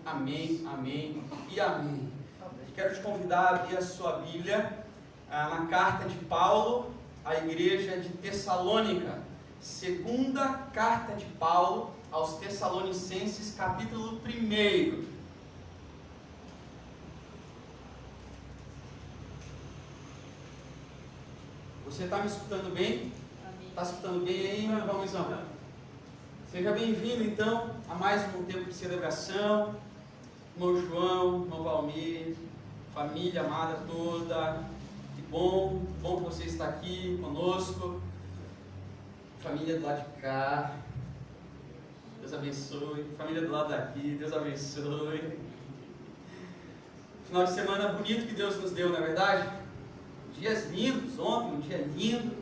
Amém, amém e amém. Quero te convidar a abrir a sua Bíblia na carta de Paulo à igreja de Tessalônica. Segunda carta de Paulo aos Tessalonicenses, capítulo 1. Você está me escutando bem? Está escutando bem aí, meu irmãozão? Seja bem-vindo, então, a mais um tempo de celebração. Irmão João, irmão Valmir, família amada toda, que bom que você está aqui conosco. Família do lado de cá, Deus abençoe. Família do lado daqui, Deus abençoe. Final de semana bonito que Deus nos deu, não é verdade? Dias lindos, ontem, um dia lindo.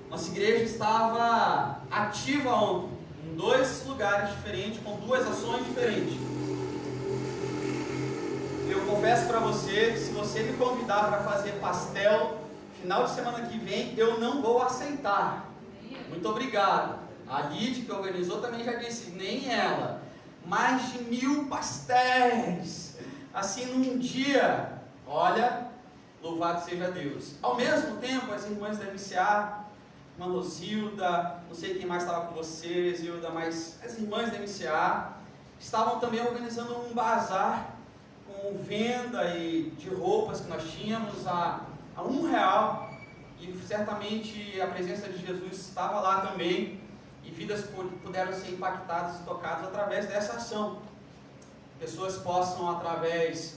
Nossa igreja estava ativa ontem, em 2 lugares diferentes, com 2 ações diferentes. Eu confesso para você, se você me convidar para fazer pastel, final de semana que vem, eu não vou aceitar. Muito obrigado. A Lid, que organizou, também já disse, nem ela. Mais de 1000 pastéis, assim num dia. Olha, louvado seja Deus. Ao mesmo tempo, as irmãs da MCA, irmã Rosilda, não sei quem mais estava com você, Zilda, mas as irmãs da MCA estavam também organizando um bazar com venda de roupas que nós tínhamos a R$1, e certamente a presença de Jesus estava lá também, e vidas puderam ser impactadas e tocadas através dessa ação. Pessoas possam, através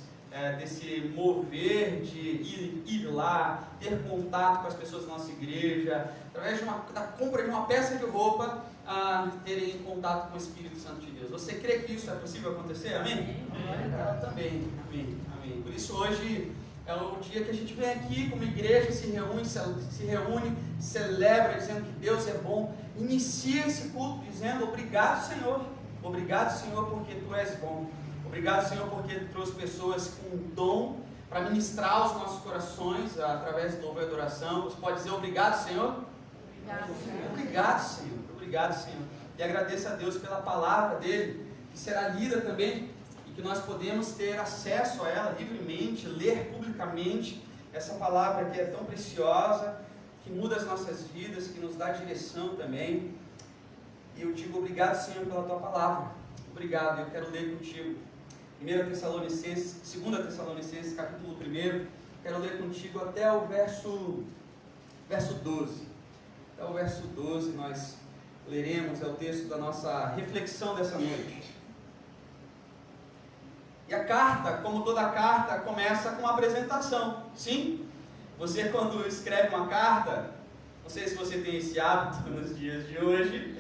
desse mover de ir lá, ter contato com as pessoas da nossa igreja, através da compra de uma peça de roupa, terem contato com o Espírito Santo de Deus. Você crê que isso é possível acontecer? Amém? Eu também. Amém. Amém. Por isso hoje é o dia que a gente vem aqui como igreja, se reúne, celebra, dizendo que Deus é bom, inicia esse culto dizendo obrigado, Senhor, porque Tu és bom. Obrigado, Senhor, porque Tu trouxe pessoas com dom para ministrar os nossos corações através do louvor e adoração. Você pode dizer obrigado, Senhor? Obrigado, Senhor. E agradeço a Deus pela palavra dele, que será lida também, e que nós podemos ter acesso a ela livremente, ler publicamente essa palavra que é tão preciosa, que muda as nossas vidas, que nos dá direção também. E eu digo obrigado, Senhor, pela Tua palavra. Obrigado, eu quero ler contigo 2 Tessalonicenses, capítulo 1, quero ler contigo até o verso 12. Até o verso 12 nós leremos, é o texto da nossa reflexão dessa noite. E a carta, como toda carta, começa com uma apresentação. Sim, você quando escreve uma carta, não sei se você tem esse hábito nos dias de hoje,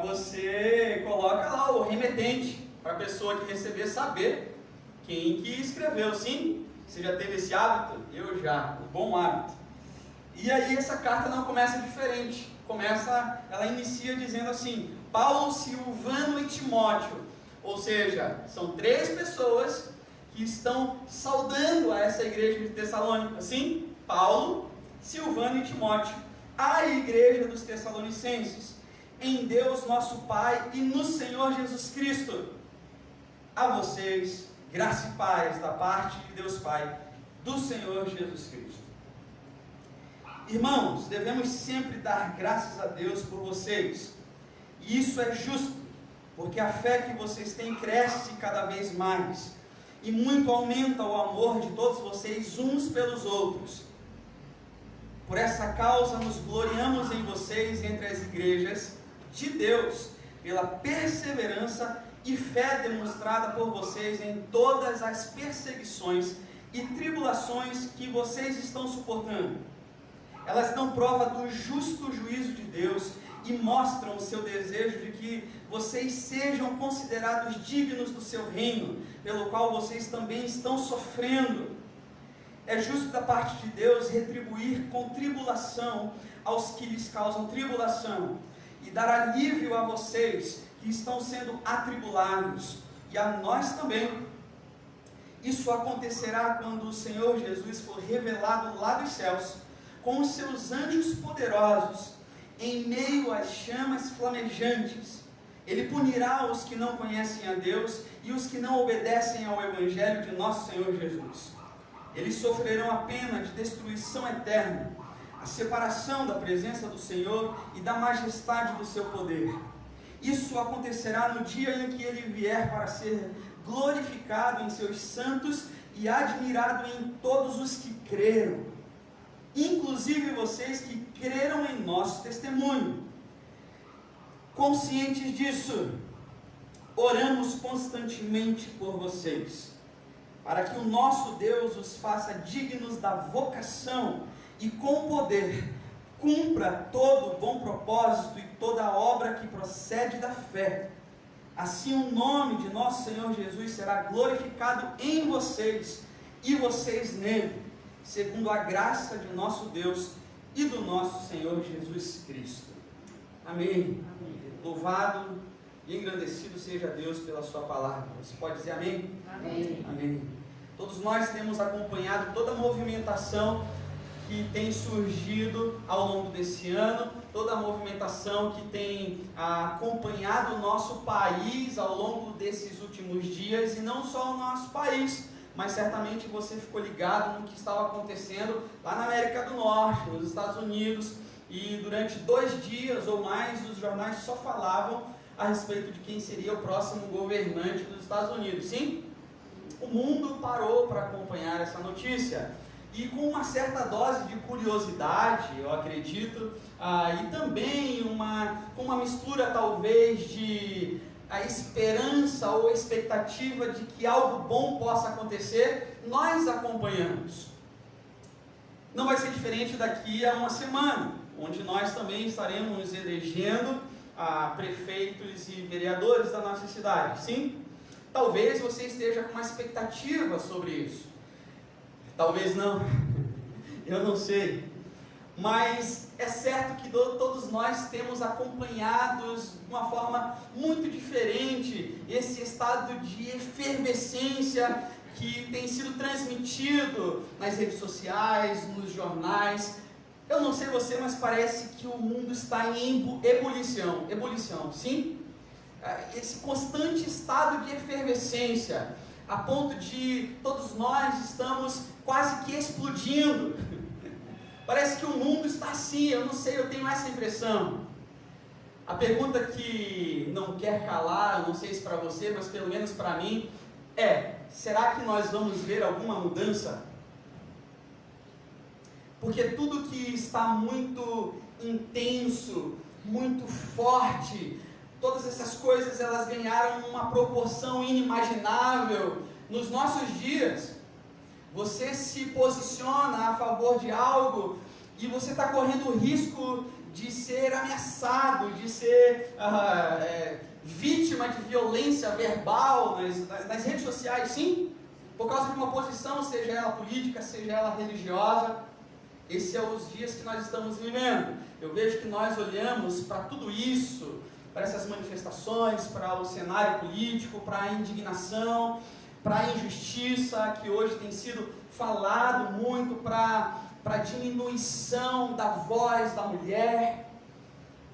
você coloca lá o remetente, para a pessoa que receber saber quem que escreveu. Sim? Você já teve esse hábito? Eu já, o bom hábito. E aí essa carta não começa diferente. Ela inicia dizendo assim: Paulo, Silvano e Timóteo. Ou seja, são 3 pessoas que estão saudando a essa igreja de Tessalônica. Sim? Paulo, Silvano e Timóteo, a igreja dos Tessalonicenses, em Deus nosso Pai e no Senhor Jesus Cristo. A vocês, graça e paz da parte de Deus Pai, do Senhor Jesus Cristo. Irmãos, devemos sempre dar graças a Deus por vocês, e isso é justo, porque a fé que vocês têm cresce cada vez mais, e muito aumenta o amor de todos vocês uns pelos outros. Por essa causa nos gloriamos em vocês entre as igrejas de Deus, pela perseverança e fé demonstrada por vocês em todas as perseguições e tribulações que vocês estão suportando. Elas dão prova do justo juízo de Deus e mostram o seu desejo de que vocês sejam considerados dignos do seu reino, pelo qual vocês também estão sofrendo. É justo da parte de Deus retribuir com tribulação aos que lhes causam tribulação, e dar alívio a vocês que estão sendo atribulados, e a nós também. Isso acontecerá quando o Senhor Jesus for revelado lá dos céus, com os seus anjos poderosos, em meio às chamas flamejantes, Ele punirá os que não conhecem a Deus e os que não obedecem ao Evangelho de nosso Senhor Jesus. Eles sofrerão a pena de destruição eterna, a separação da presença do Senhor e da majestade do seu poder. Isso acontecerá no dia em que Ele vier para ser glorificado em seus santos e admirado em todos os que creram, inclusive vocês que creram em nosso testemunho. Conscientes disso, oramos constantemente por vocês, para que o nosso Deus os faça dignos da vocação e com poder cumpra todo o bom propósito e toda a obra que procede da fé. Assim o nome de nosso Senhor Jesus será glorificado em vocês e vocês nele, segundo a graça de nosso Deus e do nosso Senhor Jesus Cristo. Amém. Louvado e engrandecido seja Deus pela sua palavra. Você pode dizer amém? Amém. Amém. Todos nós temos acompanhado toda a movimentação que tem surgido ao longo desse ano, toda a movimentação que tem acompanhado o nosso país ao longo desses últimos dias, e não só o nosso país, mas certamente você ficou ligado no que estava acontecendo lá na América do Norte, nos Estados Unidos, e durante 2 dias ou mais os jornais só falavam a respeito de quem seria o próximo governante dos Estados Unidos. Sim, o mundo parou para acompanhar essa notícia. E com uma certa dose de curiosidade, eu acredito, e também com uma mistura talvez de esperança ou expectativa de que algo bom possa acontecer, nós acompanhamos. Não vai ser diferente daqui a uma semana, onde nós também estaremos elegendo prefeitos e vereadores da nossa cidade. Sim? Talvez você esteja com uma expectativa sobre isso. Talvez não, eu não sei, mas é certo que todos nós temos acompanhados de uma forma muito diferente esse estado de efervescência que tem sido transmitido nas redes sociais, nos jornais. Eu não sei você, mas parece que o mundo está em ebulição, sim? Esse constante estado de efervescência, a ponto de todos nós estamos quase que explodindo. Parece que o mundo está assim, eu não sei, eu tenho essa impressão. A pergunta que não quer calar, eu não sei se para você, mas pelo menos para mim, será que nós vamos ver alguma mudança? Porque tudo que está muito intenso, muito forte, todas essas coisas elas ganharam uma proporção inimaginável nos nossos dias. Você se posiciona a favor de algo e você está correndo o risco de ser ameaçado, de ser vítima de violência verbal nas redes sociais, sim, por causa de uma posição, seja ela política, seja ela religiosa. Esses são os dias que nós estamos vivendo. Eu vejo que nós olhamos para tudo isso, para essas manifestações, para o cenário político, para a indignação, para a injustiça que hoje tem sido falado muito, para a diminuição da voz da mulher,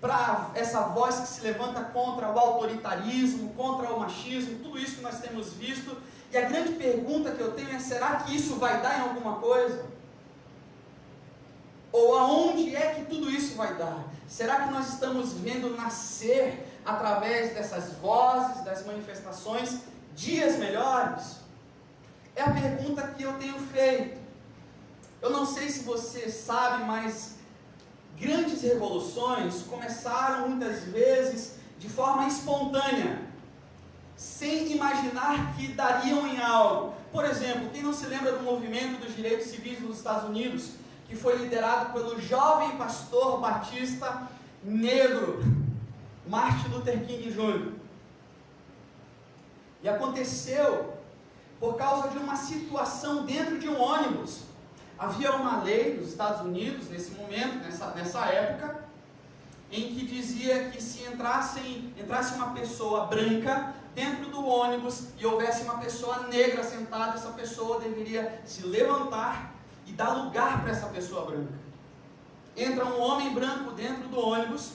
para essa voz que se levanta contra o autoritarismo, contra o machismo, tudo isso que nós temos visto. E a grande pergunta que eu tenho é: será que isso vai dar em alguma coisa? Ou aonde é que tudo isso vai dar? Será que nós estamos vendo nascer, através dessas vozes, das manifestações, dias melhores? É a pergunta que eu tenho feito. Eu não sei se você sabe, mas grandes revoluções começaram muitas vezes de forma espontânea, sem imaginar que dariam em algo. Por exemplo, quem não se lembra do movimento dos direitos civis nos Estados Unidos, que foi liderado pelo jovem pastor batista negro, Martin Luther King Jr. E aconteceu por causa de uma situação dentro de um ônibus. Havia uma lei nos Estados Unidos, nesse momento, nessa época, em que dizia que se entrasse uma pessoa branca dentro do ônibus e houvesse uma pessoa negra sentada, essa pessoa deveria se levantar e dar lugar para essa pessoa branca. Entra um homem branco dentro do ônibus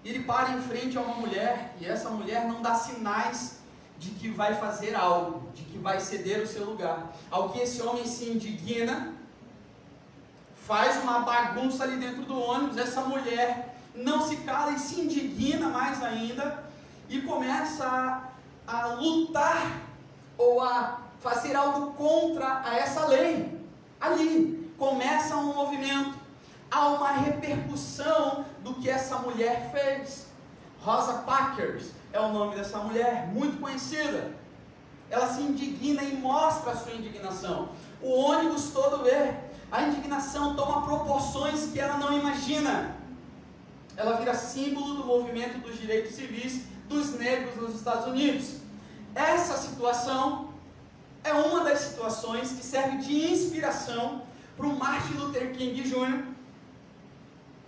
E ele para em frente a uma mulher, e essa mulher não dá sinais de que vai fazer algo, de que vai ceder o seu lugar. Ao que esse homem se indigna, faz uma bagunça ali dentro do ônibus, essa mulher não se cala e se indigna mais ainda, e começa a lutar, ou a fazer algo contra essa lei. Ali começa um movimento, há uma repercussão do que essa mulher fez. Rosa Parks é o nome dessa mulher, muito conhecida. Ela se indigna e mostra a sua indignação. O ônibus todo vê. A indignação toma proporções que ela não imagina. Ela vira símbolo do movimento dos direitos civis dos negros nos Estados Unidos. Essa situação é uma das situações que serve de inspiração para o Martin Luther King Jr.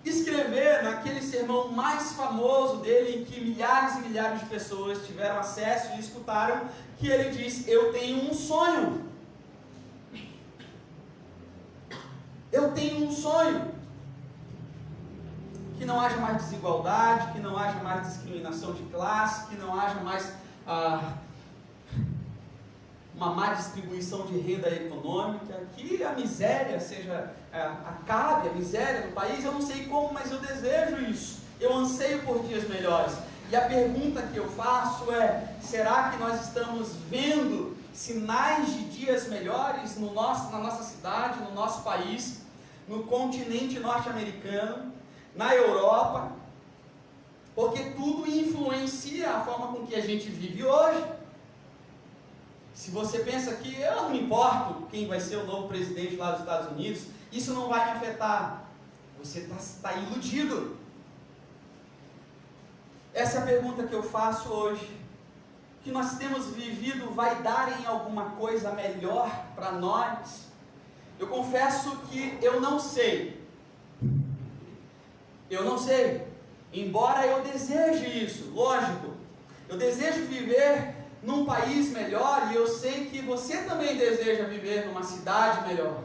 escrever naquele sermão mais famoso dele, em que milhares e milhares de pessoas tiveram acesso e escutaram, que ele diz: eu tenho um sonho. Eu tenho um sonho. Que não haja mais desigualdade, que não haja mais discriminação de classe, que não haja mais uma má distribuição de renda econômica, que a miséria acabe, a miséria do país. Eu não sei como, mas eu desejo isso. Eu anseio por dias melhores. E a pergunta que eu faço é: será que nós estamos vendo sinais de dias melhores na nossa cidade, no nosso país, no continente norte-americano, na Europa? Porque tudo influencia a forma com que a gente vive hoje. Se você pensa que eu não me importo quem vai ser o novo presidente lá dos Estados Unidos, isso não vai me afetar, você está iludido. Essa é a pergunta que eu faço hoje. O que nós temos vivido vai dar em alguma coisa melhor para nós? Eu confesso que eu não sei. Eu não sei. Embora eu deseje isso, lógico. Eu desejo viver num país melhor, e eu sei que você também deseja viver numa cidade melhor.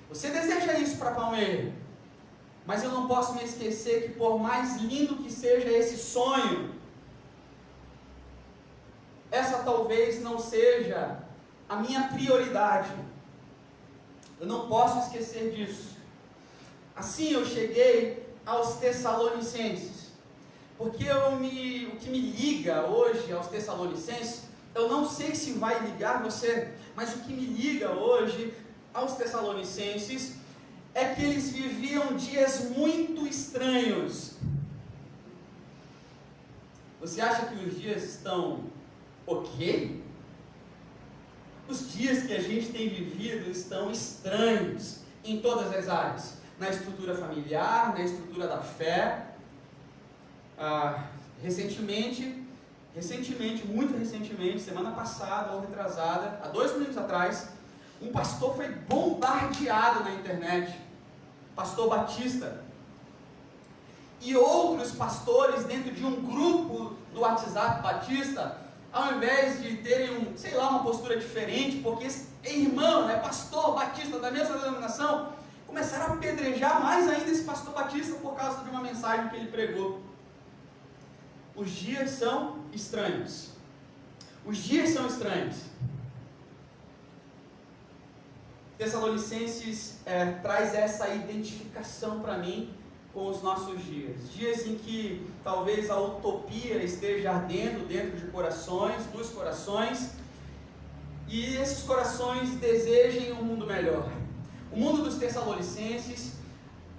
Você deseja isso para Palmeira. Mas eu não posso me esquecer que, por mais lindo que seja esse sonho, essa talvez não seja a minha prioridade. Eu não posso esquecer disso. Assim eu cheguei aos Tessalonicenses, porque o que me liga hoje aos Tessalonicenses, eu não sei se vai ligar você, mas o que me liga hoje aos Tessalonicenses é que eles viviam dias muito estranhos. Você acha que os dias estão ok? Os dias que a gente tem vivido estão estranhos em todas as áreas, na estrutura familiar, na estrutura da fé. Muito recentemente, semana passada ou retrasada, há 2 domingos atrás, um pastor foi bombardeado na internet, pastor Batista, e outros pastores dentro de um grupo do WhatsApp Batista, ao invés de terem uma postura diferente, porque é irmão, é pastor Batista da mesma denominação, começaram a apedrejar mais ainda esse pastor Batista por causa de uma mensagem que ele pregou. Os dias são estranhos. Os dias são estranhos. Tessalonicenses traz essa identificação para mim com os nossos dias. Dias em que talvez a utopia esteja ardendo dentro de corações, dos corações, e esses corações desejem um mundo melhor. O mundo dos Tessalonicenses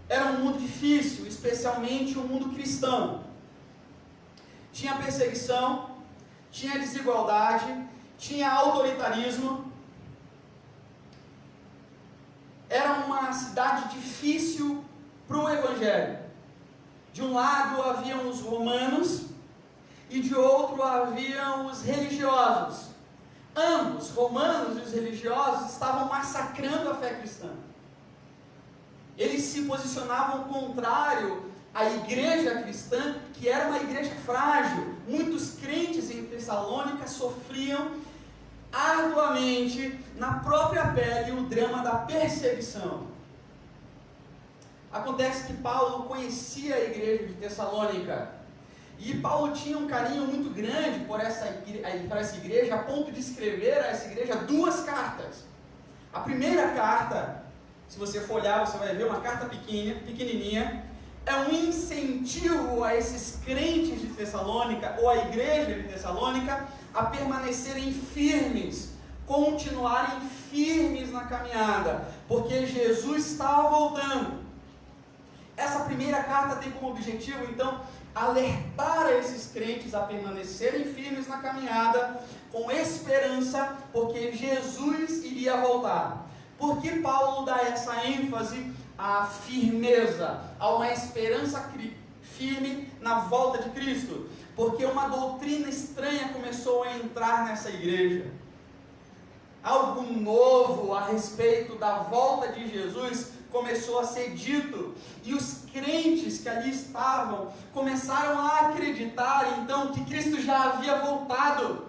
era um mundo difícil, especialmente o mundo cristão. Tinha perseguição, tinha desigualdade, tinha autoritarismo. Era uma cidade difícil para o Evangelho. De um lado haviam os romanos e de outro haviam os religiosos. Ambos, romanos e os religiosos, estavam massacrando a fé cristã. Eles se posicionavam contrário à igreja cristã, que era uma igreja frágil. Muitos crentes em Tessalônica sofriam arduamente, na própria pele, o drama da perseguição. Acontece que Paulo conhecia a igreja de Tessalônica, E Paulo tinha um carinho muito grande por essa igreja, a ponto de escrever a essa igreja 2 cartas. A primeira carta, se você for olhar, você vai ver uma carta pequenininha, é um incentivo a esses crentes de Tessalônica, ou a igreja de Tessalônica, a permanecerem firmes, continuarem firmes na caminhada, porque Jesus estava voltando. Essa primeira carta tem como objetivo, então, alertar a esses crentes a permanecerem firmes na caminhada, com esperança, porque Jesus iria voltar. Por que Paulo dá essa ênfase à firmeza, a uma esperança firme na volta de Cristo? Porque uma doutrina estranha começou a entrar nessa igreja. Algo novo a respeito da volta de Jesus começou a ser dito, e os crentes que ali estavam começaram a acreditar então que Cristo já havia voltado.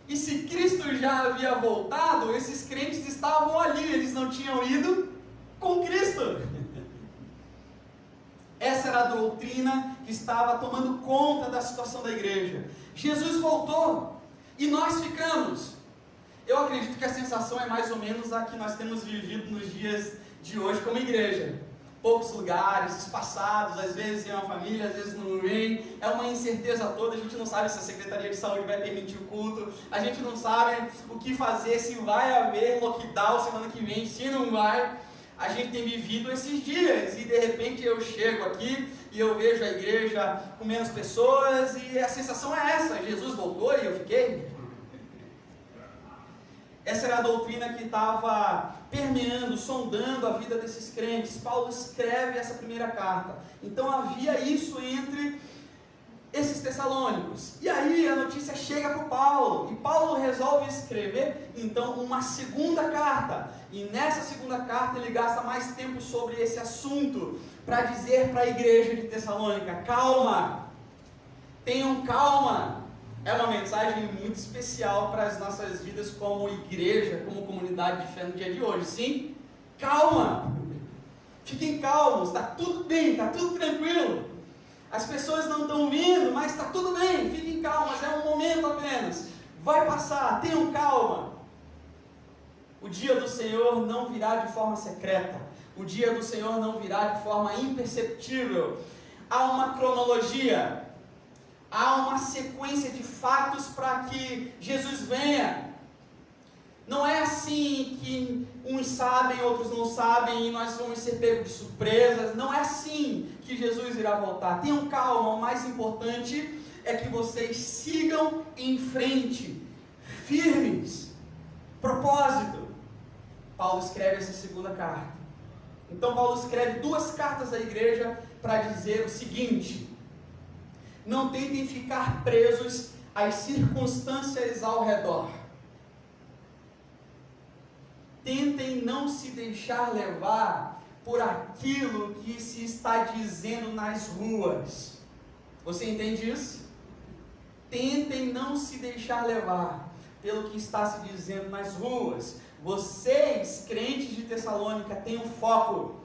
E se Cristo já havia voltado, esses crentes estavam ali, eles não tinham ido com Cristo. Essa era a doutrina que estava tomando conta da situação da igreja. Jesus voltou e nós ficamos. Eu acredito que a sensação é mais ou menos a que nós temos vivido nos dias de hoje como igreja. Poucos lugares, espaçados, às vezes em uma família, às vezes não vem. É uma incerteza toda, a gente não sabe se a Secretaria de Saúde vai permitir o culto, a gente não sabe o que fazer, se vai haver lockdown semana que vem, se não vai. A gente tem vivido esses dias e de repente eu chego aqui e eu vejo a igreja com menos pessoas e a sensação é essa: Jesus voltou e eu fiquei. Essa era a doutrina que estava permeando, sondando a vida desses crentes. Paulo escreve essa primeira carta. Então havia isso entre esses tessalônicos. E aí a notícia chega para Paulo. E Paulo resolve escrever então uma segunda carta. E nessa segunda carta ele gasta mais tempo sobre esse assunto, para dizer para a igreja de Tessalônica: calma, tenham calma. É uma mensagem muito especial para as nossas vidas como igreja, como comunidade de fé no dia de hoje. Sim? Calma! Fiquem calmos, está tudo bem, está tudo tranquilo. As pessoas não estão vindo, mas está tudo bem, fiquem calmas, é um momento apenas. Vai passar, tenham calma. O dia do Senhor não virá de forma secreta. O dia do Senhor não virá de forma imperceptível. Há uma cronologia. Há uma sequência de fatos para que Jesus venha. Não é assim que uns sabem, outros não sabem, e nós vamos ser pegos de surpresas. Não é assim que Jesus irá voltar. Tenham calma, o mais importante é que vocês sigam em frente, firmes. Propósito. Paulo escreve essa segunda carta. Então Paulo escreve 2 cartas à igreja para dizer o seguinte: não tentem ficar presos às circunstâncias ao redor. Tentem não se deixar levar por aquilo que se está dizendo nas ruas. Você entende isso? Tentem não se deixar levar pelo que está se dizendo nas ruas. Vocês, crentes de Tessalônica, têm um foco.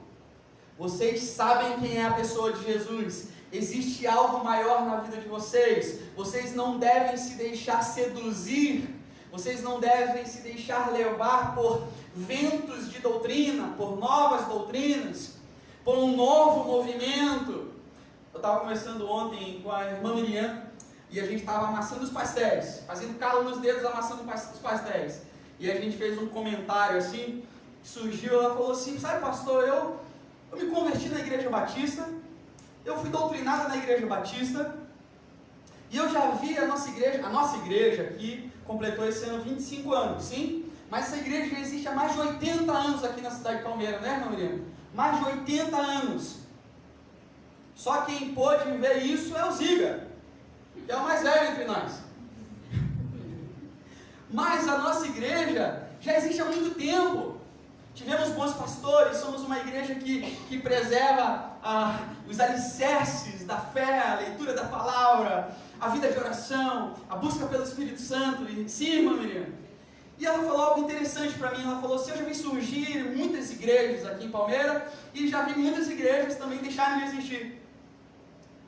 Vocês sabem quem é a pessoa de Jesus. Existe algo maior na vida de vocês. Vocês não devem se deixar seduzir. Vocês não devem se deixar levar por ventos de doutrina, por novas doutrinas, por um novo movimento. Eu estava conversando ontem com a irmã Miriam e a gente estava amassando os pastéis, fazendo calo nos dedos, amassando os pastéis. E a gente fez um comentário assim, surgiu, ela falou assim: sabe, pastor, eu me converti na Igreja Batista. Eu fui doutrinada na Igreja Batista e eu já vi a nossa igreja aqui completou esse ano 25 anos, sim? Mas essa igreja já existe há mais de 80 anos aqui na cidade de Palmeira, né, irmã Miriam? Mais de 80 anos. Só quem pôde ver isso é o Ziga, que é o mais velho entre nós. Mas a nossa igreja já existe há muito tempo. Tivemos bons pastores, somos uma igreja que preserva os alicerces da fé, a leitura da palavra, a vida de oração, a busca pelo Espírito Santo. E, sim, irmã Miriam. E ela falou algo interessante para mim. Ela falou assim: eu já vi surgir muitas igrejas aqui em Palmeira e já vi muitas igrejas também deixarem de existir.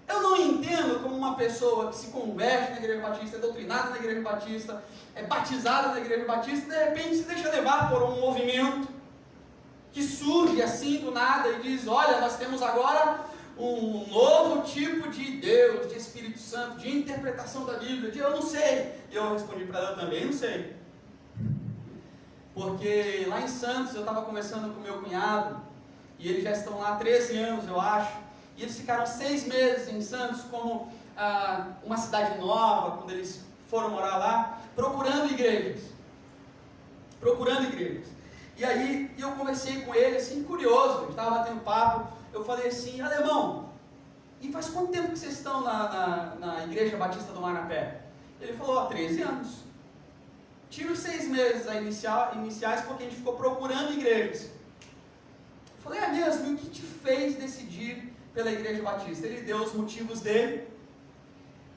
Eu não entendo como uma pessoa que se converte na Igreja Batista, é doutrinada na Igreja Batista, é batizada na Igreja Batista, de repente se deixa levar por um movimento que surge assim do nada e diz: olha, nós temos agora um novo tipo de Deus, de Espírito Santo, de interpretação da Bíblia, eu não sei. E eu respondi para ela também: não sei. Porque lá em Santos eu estava conversando com meu cunhado, e eles já estão lá há 13 anos, eu acho, e eles ficaram 6 meses em Santos, como uma cidade nova, quando eles foram morar lá, procurando igrejas. E aí eu conversei com ele, assim, curioso, a gente estava batendo papo, eu falei assim: alemão, e faz quanto tempo que vocês estão na Igreja Batista do Marapé? Ele falou: há 13 anos. Tira os 6 meses iniciais, porque a gente ficou procurando igrejas. Eu falei: é mesmo? E o que te fez decidir pela Igreja Batista? Ele deu os motivos dele.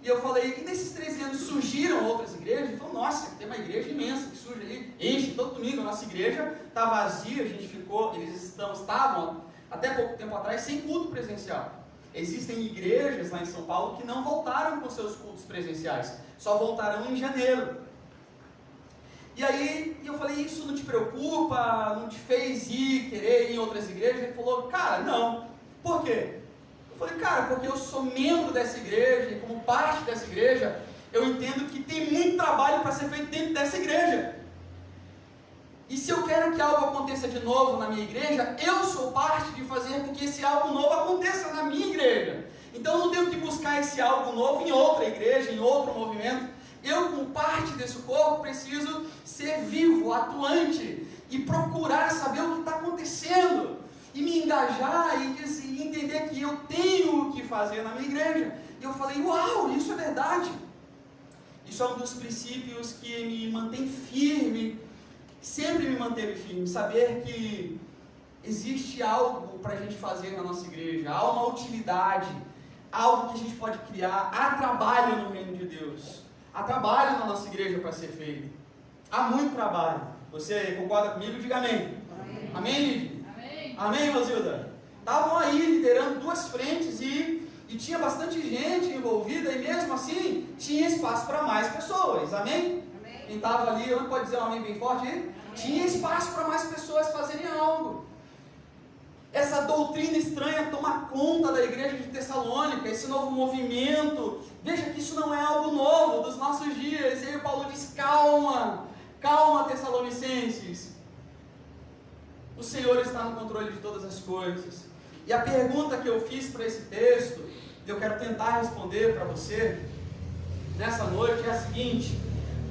E eu falei: e nesses 13 anos surgiram outras igrejas? Ele falou: nossa, tem uma igreja imensa que surge aí, enche todo domingo. A nossa igreja está vazia, eles estavam até pouco tempo atrás sem culto presencial. Existem igrejas lá em São Paulo que não voltaram com seus cultos presenciais, só voltarão em janeiro. E aí eu falei: isso não te preocupa? Não te fez querer ir em outras igrejas? Ele falou: cara, não. Por quê? Eu falei: cara, porque eu sou membro dessa igreja, e como parte dessa igreja, eu entendo que tem muito trabalho para ser feito dentro dessa igreja. E se eu quero que algo aconteça de novo na minha igreja, eu sou parte de fazer com que esse algo novo aconteça na minha igreja. Então eu não tenho que buscar esse algo novo em outra igreja, em outro movimento. Eu, como parte desse corpo, preciso ser vivo, atuante, e procurar saber o que está acontecendo, e me engajar, e entender que eu tenho o que fazer na minha igreja. E eu falei: uau, isso é verdade. Isso é um dos princípios que me mantém firme, sempre me manteve firme, saber que existe algo para a gente fazer na nossa igreja, há uma utilidade, algo que a gente pode criar, há trabalho no reino de Deus. Há trabalho na nossa igreja para ser feito. Há muito trabalho. Você concorda comigo? Diga amém. Amém, amém, Lidia? Amém. Amém, Rosilda? Estavam aí liderando 2 frentes e tinha bastante gente envolvida, e mesmo assim tinha espaço para mais pessoas. Amém? Amém. Quem estava ali, pode dizer um amém bem forte aí? Amém. Tinha espaço para mais pessoas fazerem algo. Essa doutrina estranha toma conta da igreja de Tessalônica, esse novo movimento. Veja que isso não é algo novo dos nossos dias. E aí o Paulo diz: calma, calma, Tessalonicenses. O Senhor está no controle de todas as coisas. E a pergunta que eu fiz para esse texto, eu quero tentar responder para você nessa noite, é a seguinte: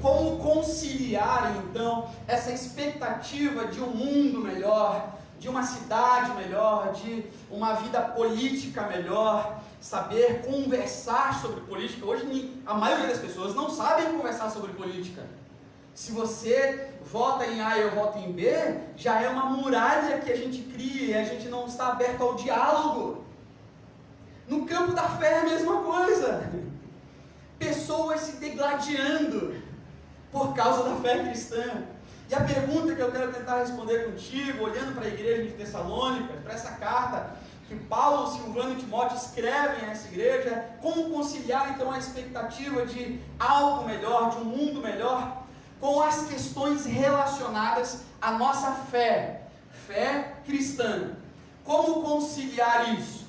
como conciliar então essa expectativa de um mundo melhor, de uma cidade melhor, de uma vida política melhor, saber conversar sobre política? Hoje a maioria das pessoas não sabem conversar sobre política. Se você vota em A e eu voto em B, já é uma muralha que a gente cria, e a gente não está aberto ao diálogo. No campo da fé é a mesma coisa. Pessoas se degladiando por causa da fé cristã. E a pergunta que eu quero tentar responder contigo, olhando para a igreja de Tessalônica, para essa carta que Paulo, Silvano e Timóteo escrevem a essa igreja, é como conciliar então a expectativa de algo melhor, de um mundo melhor, com as questões relacionadas à nossa fé cristã. Como conciliar isso?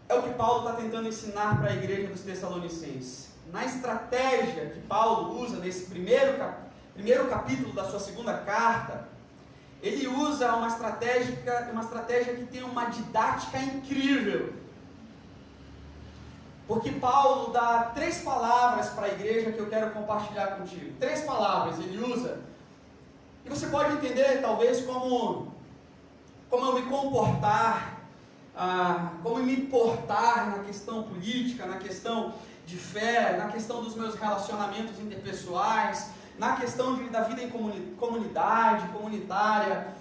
É o que Paulo está tentando ensinar para a igreja dos Tessalonicenses. Na estratégia que Paulo usa nesse primeiro capítulo da sua segunda carta, ele usa uma estratégia que tem uma didática incrível. Porque Paulo dá 3 palavras para a igreja que eu quero compartilhar contigo. 3 palavras ele usa. E você pode entender talvez como eu me comportar, como me portar na questão política, na questão de fé, na questão dos meus relacionamentos interpessoais, na questão da vida em comunidade, comunitária.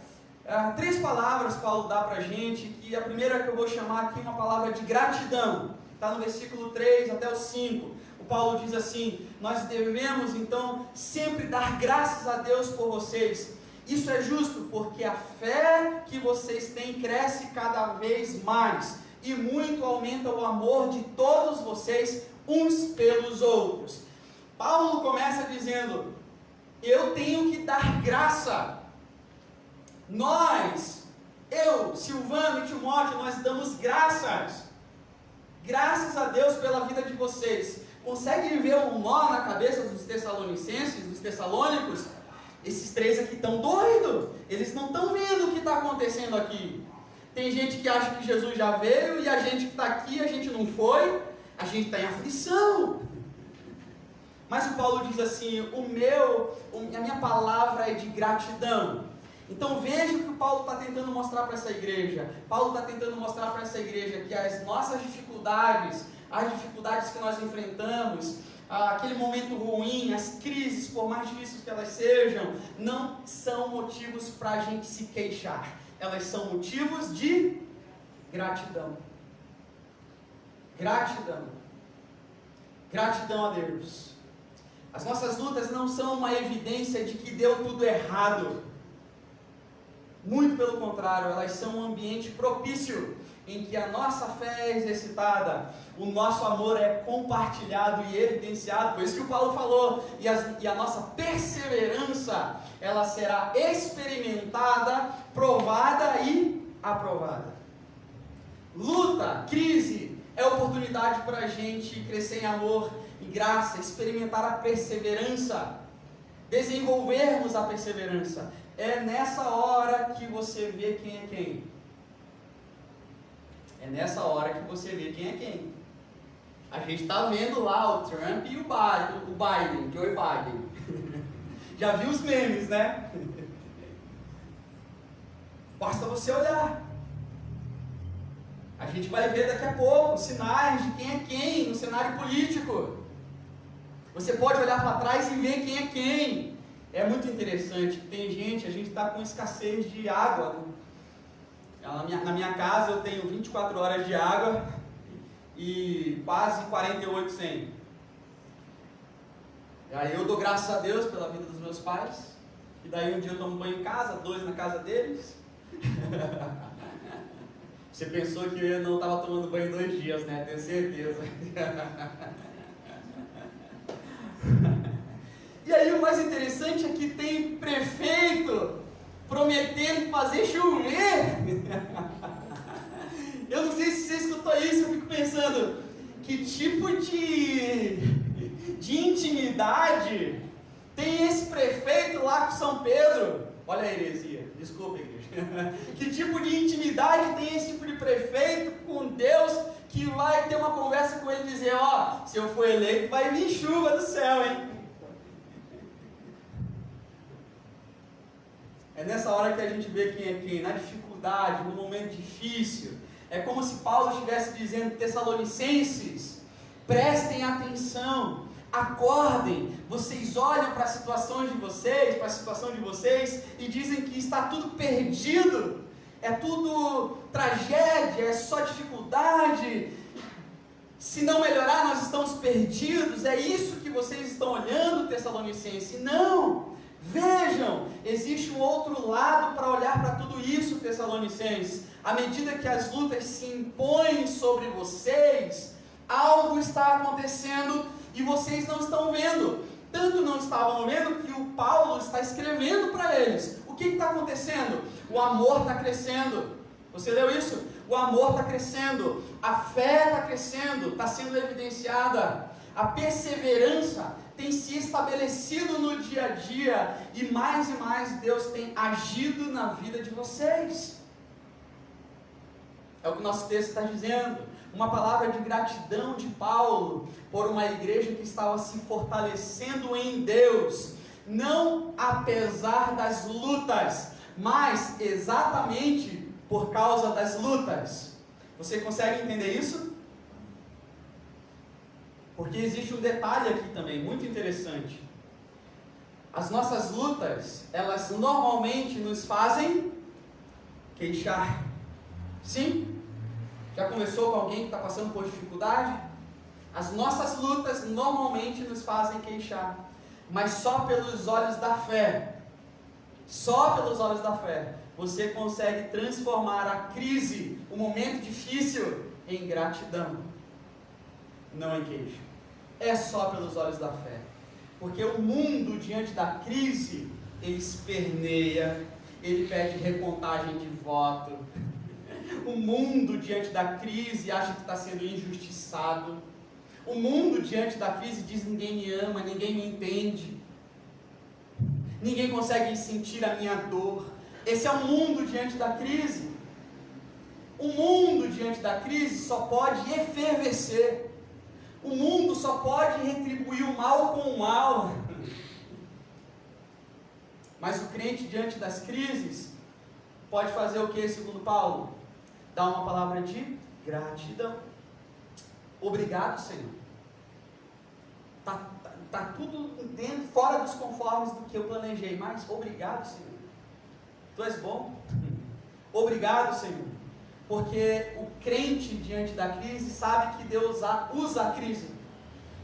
3 palavras Paulo dá para a gente, que a primeira que eu vou chamar aqui é uma palavra de gratidão. Está no versículo 3 até o 5. O Paulo diz assim: nós devemos então sempre dar graças a Deus por vocês. Isso é justo, porque a fé que vocês têm cresce cada vez mais, e muito aumenta o amor de todos vocês uns pelos outros. Paulo começa dizendo: eu tenho que dar graça. Nós, eu, Silvano e Timóteo, nós damos graças. Graças a Deus pela vida de vocês. Consegue ver um nó na cabeça dos tessalonicenses, dos tessalônicos? Esses três aqui estão doidos. Eles não estão vendo o que está acontecendo aqui. Tem gente que acha que Jesus já veio, e a gente que está aqui, a gente não foi. A gente está em aflição. Mas o Paulo diz assim: a minha palavra é de gratidão. Então veja o que o Paulo está tentando mostrar para essa igreja. Paulo está tentando mostrar para essa igreja que as nossas dificuldades, as dificuldades que nós enfrentamos, aquele momento ruim, as crises, por mais difíceis que elas sejam, não são motivos para a gente se queixar. Elas são motivos de gratidão. Gratidão. Gratidão a Deus. As nossas lutas não são uma evidência de que deu tudo errado. Muito pelo contrário, elas são um ambiente propício em que a nossa fé é exercitada, o nosso amor é compartilhado e evidenciado. Foi isso que o Paulo falou. E a nossa perseverança, ela será experimentada, provada e aprovada. Luta, crise, é oportunidade para a gente crescer em amor e graça, experimentar a perseverança, desenvolvermos a perseverança. É nessa hora que você vê quem é quem. É nessa hora que você vê quem é quem. A gente está vendo lá o Trump e o Biden, Joe Biden. Já viu os memes, né? Basta você olhar. A gente vai ver daqui a pouco sinais de quem é quem no cenário político. Você pode olhar para trás e ver quem é quem. É muito interessante. Tem gente, a gente está com escassez de água. Na minha casa eu tenho 24 horas de água e quase 48 sem. E aí eu dou graças a Deus pela vida dos meus pais. E daí um dia eu tomo banho em casa, 2 na casa deles. Você pensou que eu não estava tomando banho 2 dias, né? Tenho certeza. E aí o mais interessante é que tem prefeito prometendo fazer chover. Eu não sei se você escutou isso, eu fico pensando, que tipo de intimidade tem esse prefeito lá com São Pedro? Olha a heresia, desculpa, igreja. Que tipo de intimidade tem esse tipo de prefeito com Deus, que vai ter uma conversa com ele e dizer: ó, se eu for eleito vai vir chuva do céu, hein? É nessa hora que a gente vê quem é quem, na dificuldade, no momento difícil. É como se Paulo estivesse dizendo: Tessalonicenses, prestem atenção, acordem. Vocês olham para as situações de vocês, para a situação de vocês, e dizem que está tudo perdido, é tudo tragédia, é só dificuldade. Se não melhorar, nós estamos perdidos. É isso que vocês estão olhando, Tessalonicenses? Não! Vejam, existe um outro lado para olhar para tudo isso, Tessalonicenses. À medida que as lutas se impõem sobre vocês, algo está acontecendo e vocês não estão vendo. Tanto não estavam vendo que o Paulo está escrevendo para eles. O que está acontecendo? O amor está crescendo. Você leu isso? O amor está crescendo, a fé está crescendo, está sendo evidenciada. A perseverança tem se estabelecido no dia a dia, e mais Deus tem agido na vida de vocês. É o que o nosso texto está dizendo. Uma palavra de gratidão de Paulo por uma igreja que estava se fortalecendo em Deus, não apesar das lutas, mas exatamente por causa das lutas. Você consegue entender isso? Porque existe um detalhe aqui também, muito interessante. As nossas lutas, elas normalmente nos fazem queixar. Sim? Já conversou com alguém que está passando por dificuldade? As nossas lutas normalmente nos fazem queixar. Mas só pelos olhos da fé, você consegue transformar a crise, o momento difícil, em gratidão, não em queixa. É só pelos olhos da fé. Porque o mundo, diante da crise, ele esperneia, ele pede recontagem de voto. O mundo, diante da crise, acha que está sendo injustiçado. O mundo, diante da crise, diz: ninguém me ama, ninguém me entende. Ninguém consegue sentir a minha dor. Esse é o mundo diante da crise. O mundo diante da crise só pode efervescer. O mundo só pode retribuir o mal com o mal. Mas o crente diante das crises pode fazer o que, segundo Paulo? Dar uma palavra de gratidão. Obrigado, Senhor. Tá tudo dentro, fora dos conformes do que eu planejei, mas obrigado, Senhor. Tu és bom. Obrigado, Senhor. Porque o crente diante da crise sabe que Deus usa a crise.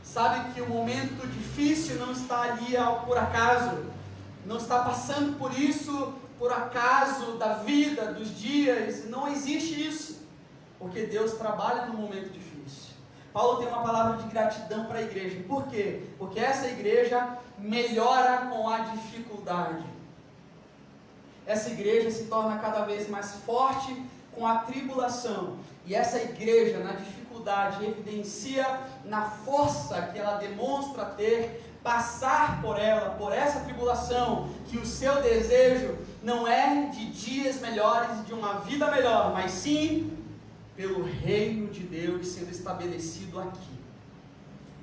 Sabe que o momento difícil não está ali por acaso. Não está passando por isso por acaso da vida, dos dias. Não existe isso. Porque Deus trabalha no momento difícil. Paulo tem uma palavra de gratidão para a igreja. Por quê? Porque essa igreja melhora com a dificuldade. Essa igreja se torna cada vez mais forte com a tribulação. E essa igreja, na dificuldade, evidencia na força que ela demonstra ter, passar por ela, por essa tribulação, que o seu desejo não é de dias melhores, de uma vida melhor, mas sim pelo reino de Deus sendo estabelecido aqui.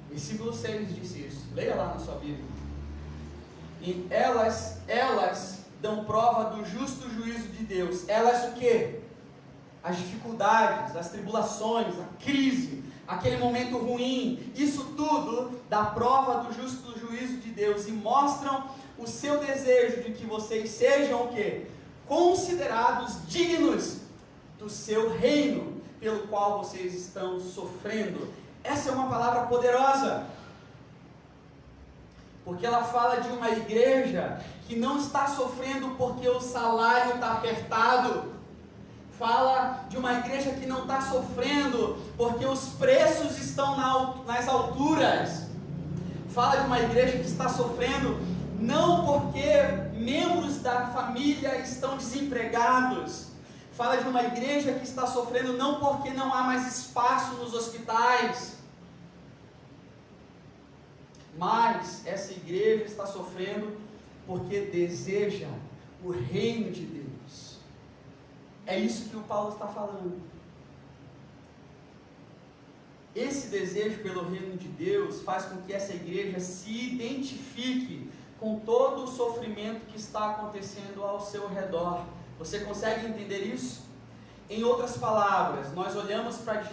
Versículo 6 diz isso. Leia lá na sua Bíblia. E elas dão prova do justo juízo de Deus. Elas o quê? As dificuldades, as tribulações, a crise, aquele momento ruim, isso tudo dá prova do justo juízo de Deus e mostram o seu desejo de que vocês sejam o quê? Considerados dignos do seu reino, pelo qual vocês estão sofrendo. Essa é uma palavra poderosa, porque ela fala de uma igreja que não está sofrendo porque o salário está apertado. Fala de uma igreja que não está sofrendo porque os preços estão nas alturas. Fala de uma igreja que está sofrendo não porque membros da família estão desempregados. Fala de uma igreja que está sofrendo não porque não há mais espaço nos hospitais. Mas essa igreja está sofrendo porque deseja o reino de Deus. É isso que o Paulo está falando. Esse desejo pelo reino de Deus faz com que essa igreja se identifique com todo o sofrimento que está acontecendo ao seu redor. Você consegue entender isso? Em outras palavras, nós olhamos para as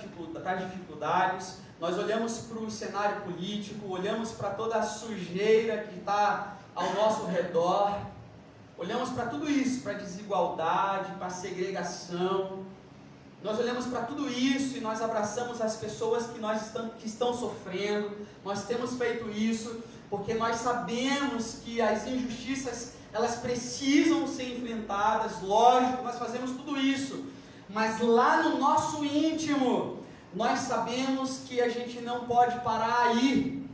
dificuldades, nós olhamos para o cenário político, olhamos para toda a sujeira que está ao nosso redor, olhamos para tudo isso, para a desigualdade, para a segregação. Nós olhamos para tudo isso e nós abraçamos as pessoas que estão sofrendo. Nós temos feito isso porque nós sabemos que as injustiças elas precisam ser enfrentadas, lógico, nós fazemos tudo isso, mas lá no nosso íntimo, nós sabemos que a gente não pode parar aí,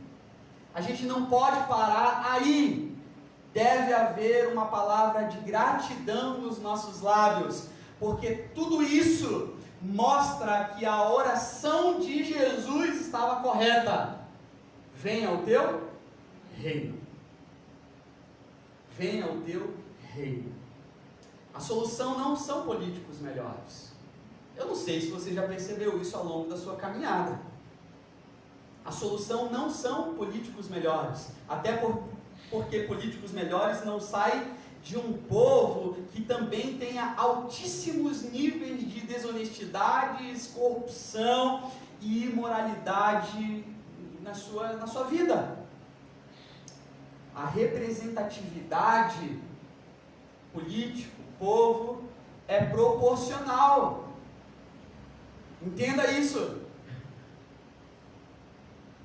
deve haver uma palavra de gratidão nos nossos lábios, porque tudo isso mostra que a oração de Jesus estava correta. Venha o teu reino. Venha o teu reino. A solução não são políticos melhores. Eu não sei se você já percebeu isso ao longo da sua caminhada. A solução não são políticos melhores. Até porque políticos melhores não saem de um povo que também tenha altíssimos níveis de desonestidades, corrupção e imoralidade na sua vida. A representatividade política, povo, é proporcional. Entenda isso.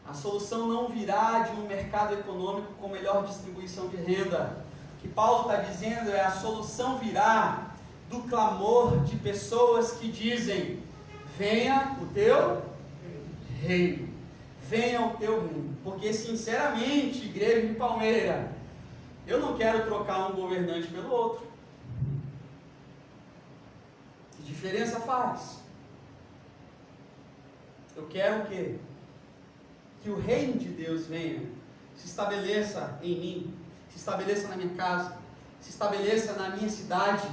A solução não virá de um mercado econômico com melhor distribuição de renda. O que Paulo está dizendo é a solução virá do clamor de pessoas que dizem: venha o teu reino. Venha o teu reino. Porque, sinceramente, igreja de Palmeira, eu não quero trocar um governante pelo outro. Que diferença faz? Eu quero o quê? Que o reino de Deus venha, se estabeleça em mim, se estabeleça na minha casa, se estabeleça na minha cidade.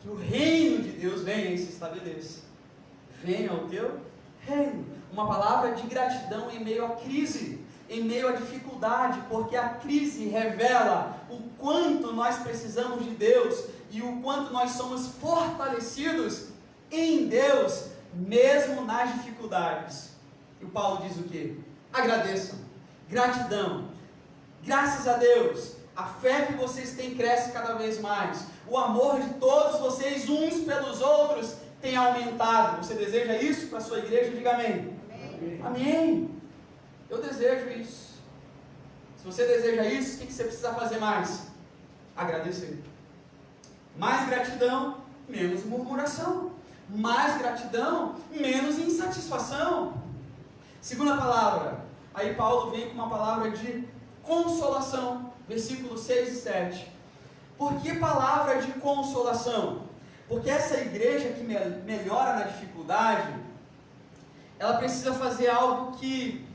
Que o reino de Deus venha e se estabeleça. Venha o teu reino. Uma palavra de gratidão em meio à crise, em meio à dificuldade, porque a crise revela o quanto nós precisamos de Deus e o quanto nós somos fortalecidos em Deus, mesmo nas dificuldades. E o Paulo diz o quê? Agradeçam, gratidão, graças a Deus, a fé que vocês têm cresce cada vez mais, o amor de todos vocês uns pelos outros tem aumentado. Você deseja isso para a sua igreja? Diga amém. Amém. Amém. Eu desejo isso. Se você deseja isso, o que você precisa fazer mais? Agradecer. Mais gratidão, menos murmuração. Mais gratidão, menos insatisfação. Segunda palavra, aí Paulo vem com uma palavra de consolação, versículos 6 e 7. Por que palavra de consolação? Porque essa igreja que melhora na dificuldade, ela precisa fazer algo que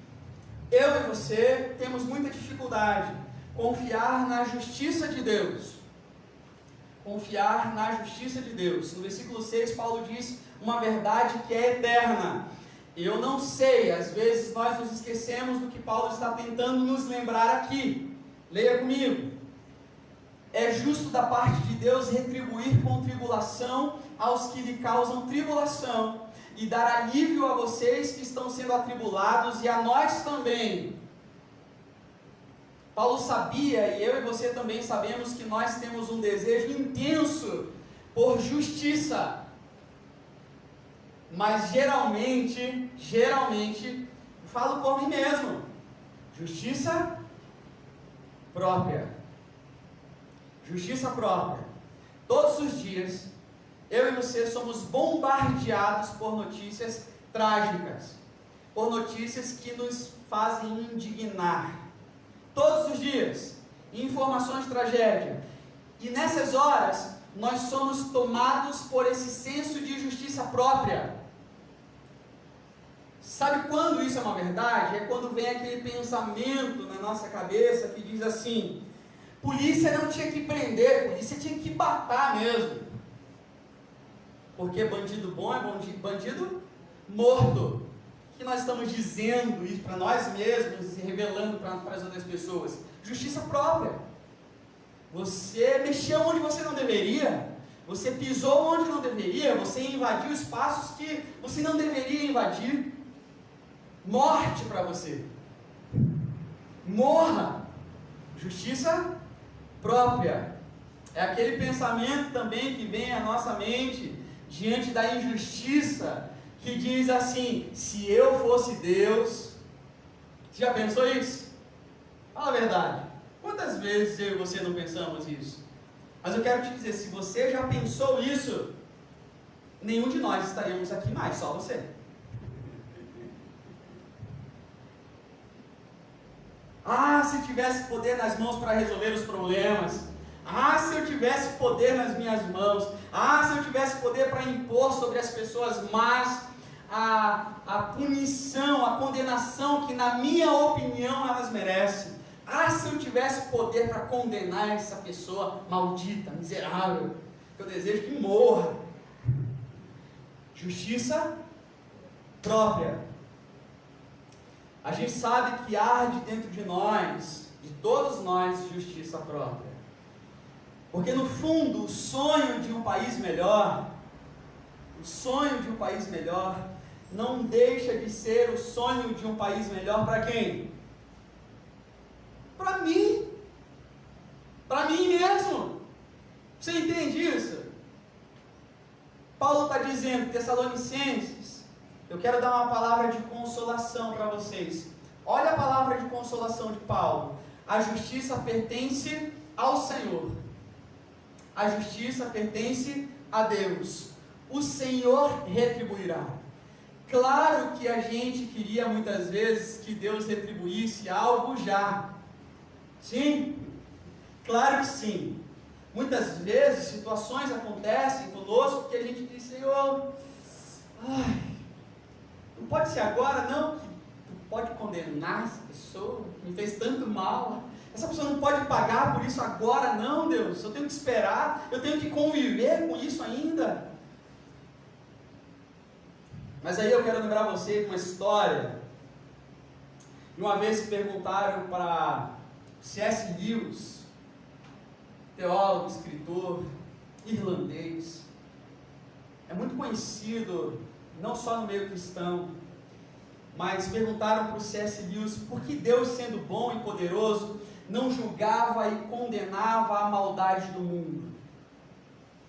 eu e você temos muita dificuldade: confiar na justiça de Deus. Confiar na justiça de Deus. No versículo 6, Paulo diz uma verdade que é eterna. Eu não sei, às vezes nós nos esquecemos do que Paulo está tentando nos lembrar aqui. Leia comigo. É justo da parte de Deus retribuir com tribulação aos que lhe causam tribulação e dar alívio a vocês que estão sendo atribulados e a nós também. Paulo sabia, e eu e você também sabemos, que nós temos um desejo intenso por justiça. Mas geralmente, falo por mim mesmo, justiça própria. Justiça própria. Todos os dias, eu e você somos bombardeados por notícias trágicas, por notícias que nos fazem indignar. Todos os dias, informações de tragédia. E nessas horas, nós somos tomados por esse senso de justiça própria. Sabe quando isso é uma verdade? É quando vem aquele pensamento na nossa cabeça que diz assim: polícia não tinha que prender, polícia tinha que matar mesmo. Porque bandido bom é bandido morto. O que nós estamos dizendo isso para nós mesmos e revelando para as outras pessoas? Justiça própria. Você mexeu onde você não deveria, você pisou onde não deveria, você invadiu espaços que você não deveria invadir. Morte para você. Morra. Justiça própria. É aquele pensamento também que vem à nossa mente diante da injustiça, que diz assim: se eu fosse Deus. Você já pensou isso? Fala a verdade. Quantas vezes eu e você não pensamos isso? Mas eu quero te dizer, se você já pensou isso, nenhum de nós estaríamos aqui mais, só você. Ah, se eu tivesse poder nas mãos para resolver os problemas. Ah, se eu tivesse poder nas minhas mãos. Ah, se eu tivesse poder para impor sobre as pessoas más a punição, a condenação que, na minha opinião, elas merecem. Ah, se eu tivesse poder para condenar essa pessoa maldita, miserável, eu desejo que morra. Justiça própria. A gente sabe que arde dentro de nós, de todos nós, justiça própria. Porque no fundo, o sonho de um país melhor, não deixa de ser o sonho de um país melhor para quem? Para mim. Para mim mesmo. Você entende isso? Paulo está dizendo, Tessalonicenses, eu quero dar uma palavra de consolação para vocês. Olha a palavra de consolação de Paulo. A justiça pertence ao Senhor. A justiça pertence a Deus. O Senhor retribuirá. Claro que a gente queria muitas vezes que Deus retribuísse algo já. Sim, claro que sim. Muitas vezes situações acontecem conosco que a gente diz, Senhor, não pode ser agora não, que tu pode condenar essa pessoa que me fez tanto mal. Essa pessoa não pode pagar por isso agora não, Deus. Eu tenho que esperar, eu tenho que conviver com isso ainda. Mas aí eu quero lembrar você de uma história. Uma vez perguntaram para C.S. Lewis, teólogo, escritor irlandês, é muito conhecido, não só no meio cristão, mas perguntaram para o C.S. Lewis por que Deus, sendo bom e poderoso, não julgava e condenava a maldade do mundo.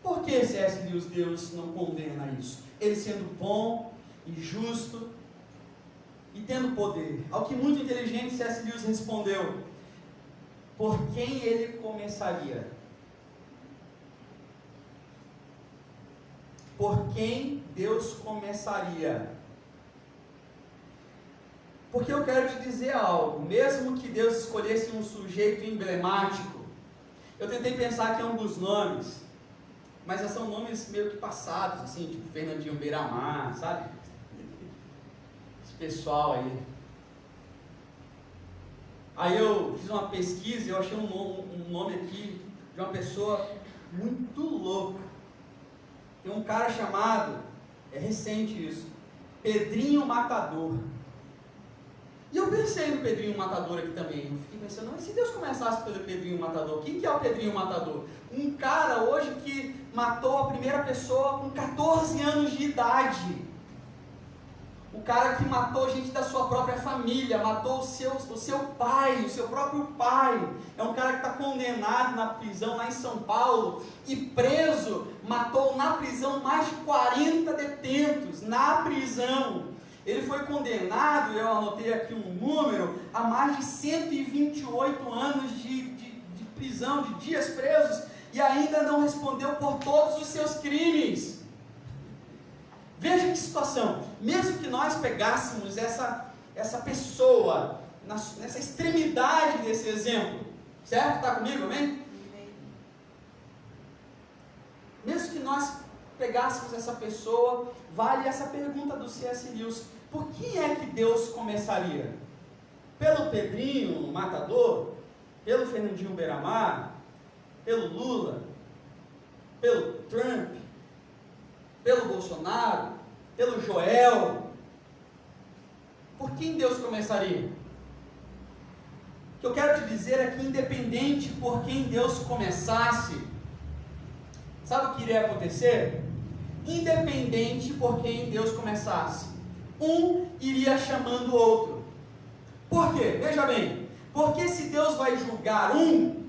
Por que C.S. Lewis, Deus não condena isso? Ele sendo bom e justo e tendo poder. Ao que muito inteligente C.S. Lewis respondeu: por quem ele começaria? Por quem Deus começaria? Porque eu quero te dizer algo, mesmo que Deus escolhesse um sujeito emblemático, eu tentei pensar aqui em alguns nomes, mas são nomes meio que passados, assim, tipo Fernandinho Beiramar, sabe? Esse pessoal aí. Aí eu fiz uma pesquisa e eu achei um nome aqui de uma pessoa muito louca. Tem um cara chamado, é recente isso, Pedrinho Matador. E eu pensei no Pedrinho Matador aqui também. Eu fiquei pensando, mas se Deus começasse pelo Pedrinho Matador, quem que é o Pedrinho Matador? Um cara hoje que matou a primeira pessoa com 14 anos de idade. O cara que matou gente da sua própria família, matou o seu pai, o seu próprio pai. É um cara que está condenado na prisão lá em São Paulo e preso, matou na prisão mais de 40 detentos, na prisão. Ele foi condenado, eu anotei aqui um número, a mais de 128 anos de prisão, de dias presos, e ainda não respondeu por todos os seus crimes. Veja que situação. Mesmo que nós pegássemos essa pessoa nessa extremidade desse exemplo, certo? Está comigo, amém? Mesmo que nós pegássemos essa pessoa, vale essa pergunta do C.S. Lewis: por quem é que Deus começaria? Pelo Pedrinho Matador? Pelo Fernandinho Beiramar? Pelo Lula? Pelo Trump? Pelo Bolsonaro? Pelo Joel? Por quem Deus começaria? O que eu quero te dizer é que independente por quem Deus começasse, sabe o que iria acontecer? Independente por quem Deus começasse, um iria chamando o outro. Por quê? Veja bem, porque se Deus vai julgar um,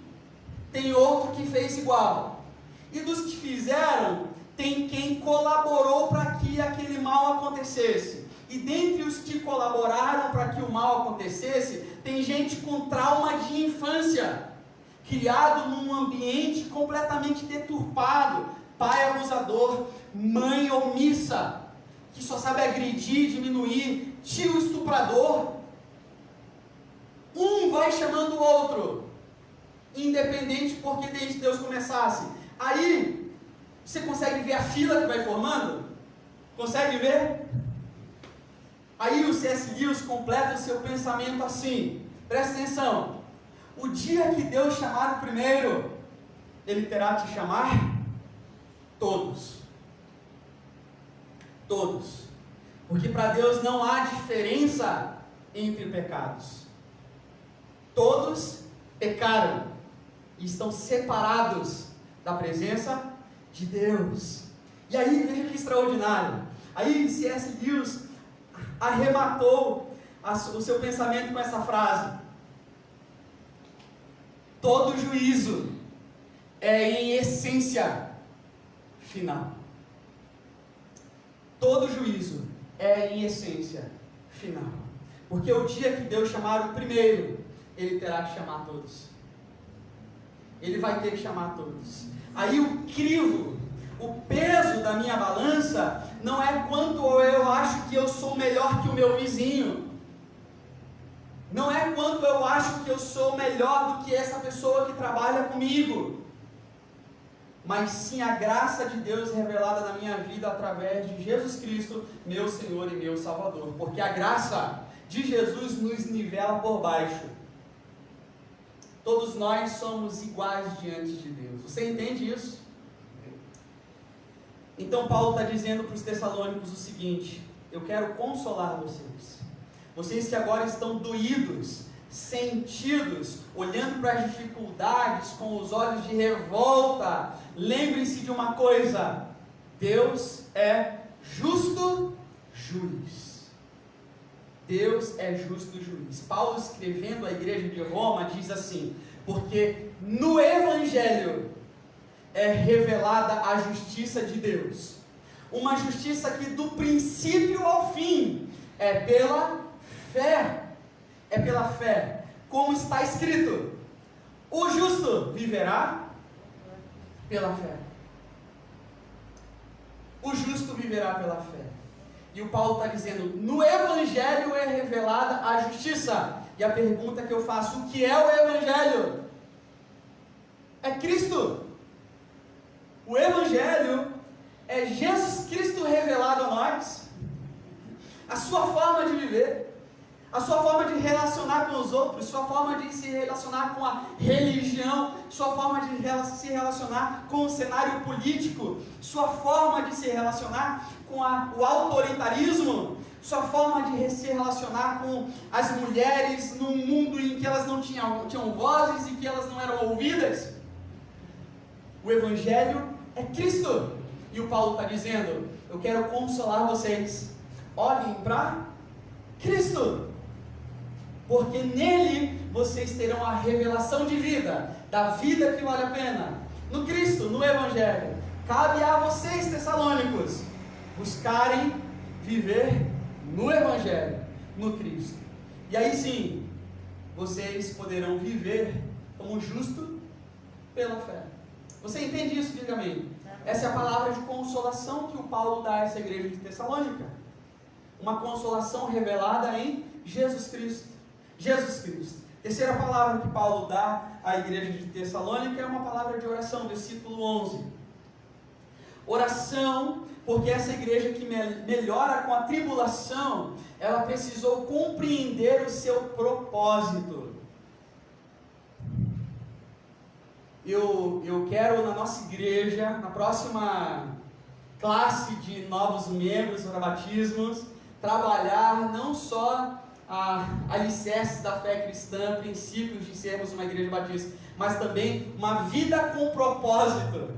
tem outro que fez igual. E dos que fizeram, tem quem colaborou para que aquele mal acontecesse. E dentre os que colaboraram para que o mal acontecesse, tem gente com trauma de infância, criado num ambiente completamente deturpado, pai abusador, mãe omissa, que só sabe agredir, diminuir, tio estuprador. Um vai chamando o outro, independente porque desde Deus começasse. Aí, você consegue ver a fila que vai formando? Consegue ver? Aí o C.S. Lewis completa o seu pensamento assim, presta atenção: o dia que Deus chamar o primeiro, Ele terá de chamar todos. Todos. Porque para Deus não há diferença entre pecados. Todos pecaram e estão separados da presença de Deus. E aí, veja que extraordinário. Aí C.S. Lewis arrematou o seu pensamento com essa frase: todo juízo é em essência final. Todo juízo é em essência final. Porque o dia que Deus chamar o primeiro, Ele terá que chamar todos. Ele vai ter que chamar todos. Aí o crivo, o peso da minha balança não é quanto eu acho que eu sou melhor que o meu vizinho. Não é quanto eu acho que eu sou melhor do que essa pessoa que trabalha comigo. Mas sim a graça de Deus revelada na minha vida através de Jesus Cristo, meu Senhor e meu Salvador. Porque a graça de Jesus nos nivela por baixo. Todos nós somos iguais diante de Deus. Você entende isso? Então Paulo está dizendo para os Tessalônicos o seguinte: eu quero consolar vocês. Vocês que agora estão doídos, sentidos, olhando para as dificuldades com os olhos de revolta, lembrem-se de uma coisa: Deus é justo juiz. Deus é justo juiz. Paulo, escrevendo à igreja de Roma, diz assim: porque no Evangelho é revelada a justiça de Deus, uma justiça que do princípio ao fim é pela fé. É pela fé, como está escrito: o justo viverá pela fé. O justo viverá pela fé. E o Paulo está dizendo: no Evangelho é revelada a justiça. E a pergunta que eu faço: o que é o Evangelho? É Cristo. O Evangelho é Jesus Cristo revelado a nós, a sua forma de viver, a sua forma de relacionar com os outros, sua forma de se relacionar com a religião, sua forma de se relacionar com o cenário político, sua forma de se relacionar com o autoritarismo, sua forma de se relacionar com as mulheres num mundo em que elas não tinham vozes e que elas não eram ouvidas. O Evangelho é Cristo. E o Paulo está dizendo: eu quero consolar vocês, olhem para Cristo, porque nele vocês terão a revelação de vida, da vida que vale a pena, no Cristo, no Evangelho. Cabe a vocês, Tessalônicos, buscarem viver no Evangelho, no Cristo. E aí sim, vocês poderão viver como justo pela fé. Você entende isso? Diga amém. Essa é a palavra de consolação que o Paulo dá a essa igreja de Tessalônica. Uma consolação revelada em Jesus Cristo. Jesus Cristo. Terceira palavra que Paulo dá à igreja de Tessalônica é uma palavra de oração, versículo 11. Oração, porque essa igreja que melhora com a tribulação, ela precisou compreender o seu propósito. Eu quero na nossa igreja, na próxima classe de novos membros para batismos, trabalhar não só alicerces da fé cristã, princípios de sermos uma igreja batista, mas também uma vida com propósito.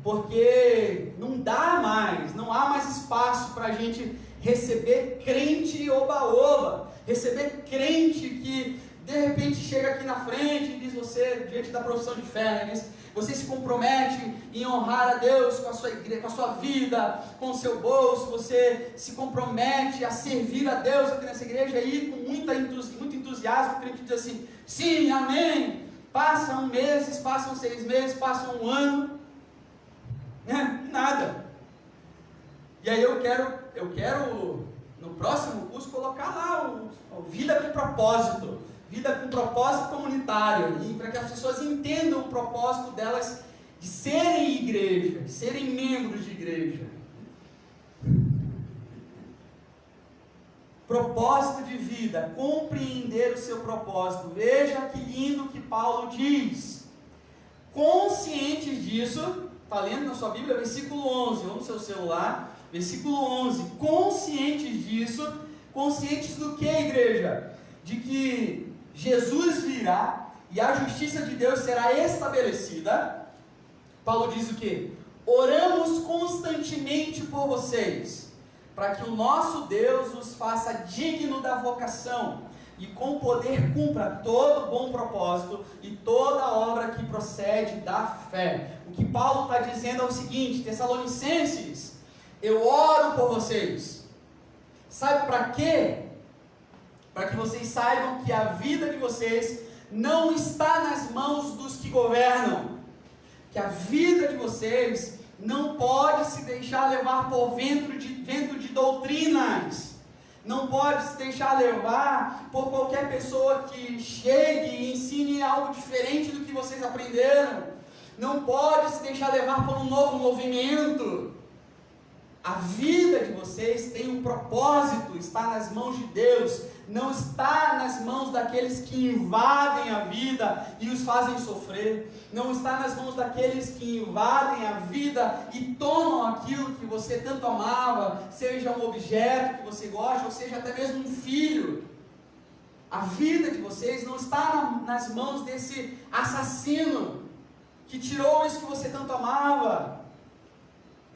Porque não há mais espaço para a gente receber crente oba-oba, receber crente que de repente chega aqui na frente e diz: você, diante da profissão de fé, né, diz, você se compromete em honrar a Deus com a sua igreja, com a sua vida, com o seu bolso, você se compromete a servir a Deus aqui nessa igreja, e com muito entusiasmo o crente diz assim: sim, amém. Passam meses, passam 6 meses, passam 1 ano, nada. E aí eu quero no próximo curso colocar lá o vida com propósito, vida com propósito comunitário, e para que as pessoas entendam o propósito delas de serem igreja, de serem membros de igreja. Propósito de vida, compreender o seu propósito. Veja que lindo que Paulo diz. Conscientes disso, está lendo na sua Bíblia, versículo 11, vamos no seu celular, versículo 11, conscientes disso, conscientes do que, igreja? De que Jesus virá e a justiça de Deus será estabelecida. Paulo diz o que? Oramos constantemente por vocês, para que o nosso Deus os faça digno da vocação e com poder cumpra todo bom propósito e toda obra que procede da fé. O que Paulo está dizendo é o seguinte: Tessalonicenses, eu oro por vocês. Sabe para quê? Para que vocês saibam que a vida de vocês não está nas mãos dos que governam, que a vida de vocês não pode se deixar levar por vento de doutrinas, não pode se deixar levar por qualquer pessoa que chegue e ensine algo diferente do que vocês aprenderam, não pode se deixar levar por um novo movimento. A vida de vocês tem um propósito, está nas mãos de Deus, não está nas mãos daqueles que invadem a vida e os fazem sofrer, não está nas mãos daqueles que invadem a vida e tomam aquilo que você tanto amava, seja um objeto que você gosta, ou seja até mesmo um filho. A vida de vocês não está nas mãos desse assassino que tirou isso que você tanto amava.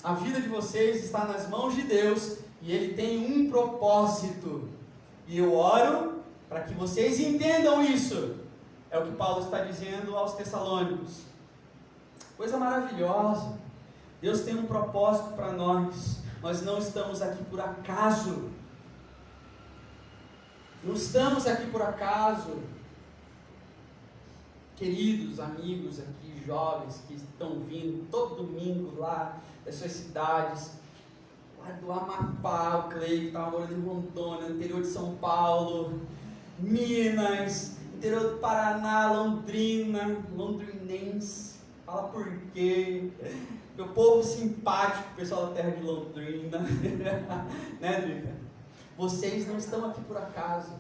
A vida de vocês está nas mãos de Deus e Ele tem um propósito. E eu oro para que vocês entendam isso. É o que Paulo está dizendo aos Tessalônicos. Coisa maravilhosa. Deus tem um propósito para nós. Nós não estamos aqui por acaso. Não estamos aqui por acaso. Queridos amigos aqui, jovens que estão vindo todo domingo lá das suas cidades, lá do Amapá, o Cleide estava morando em Rondônia, interior de São Paulo, Minas, interior do Paraná, Londrina, londrinense, fala por quê? Meu povo simpático, pessoal da terra de Londrina, né, Drica? Vocês não estão aqui por acaso,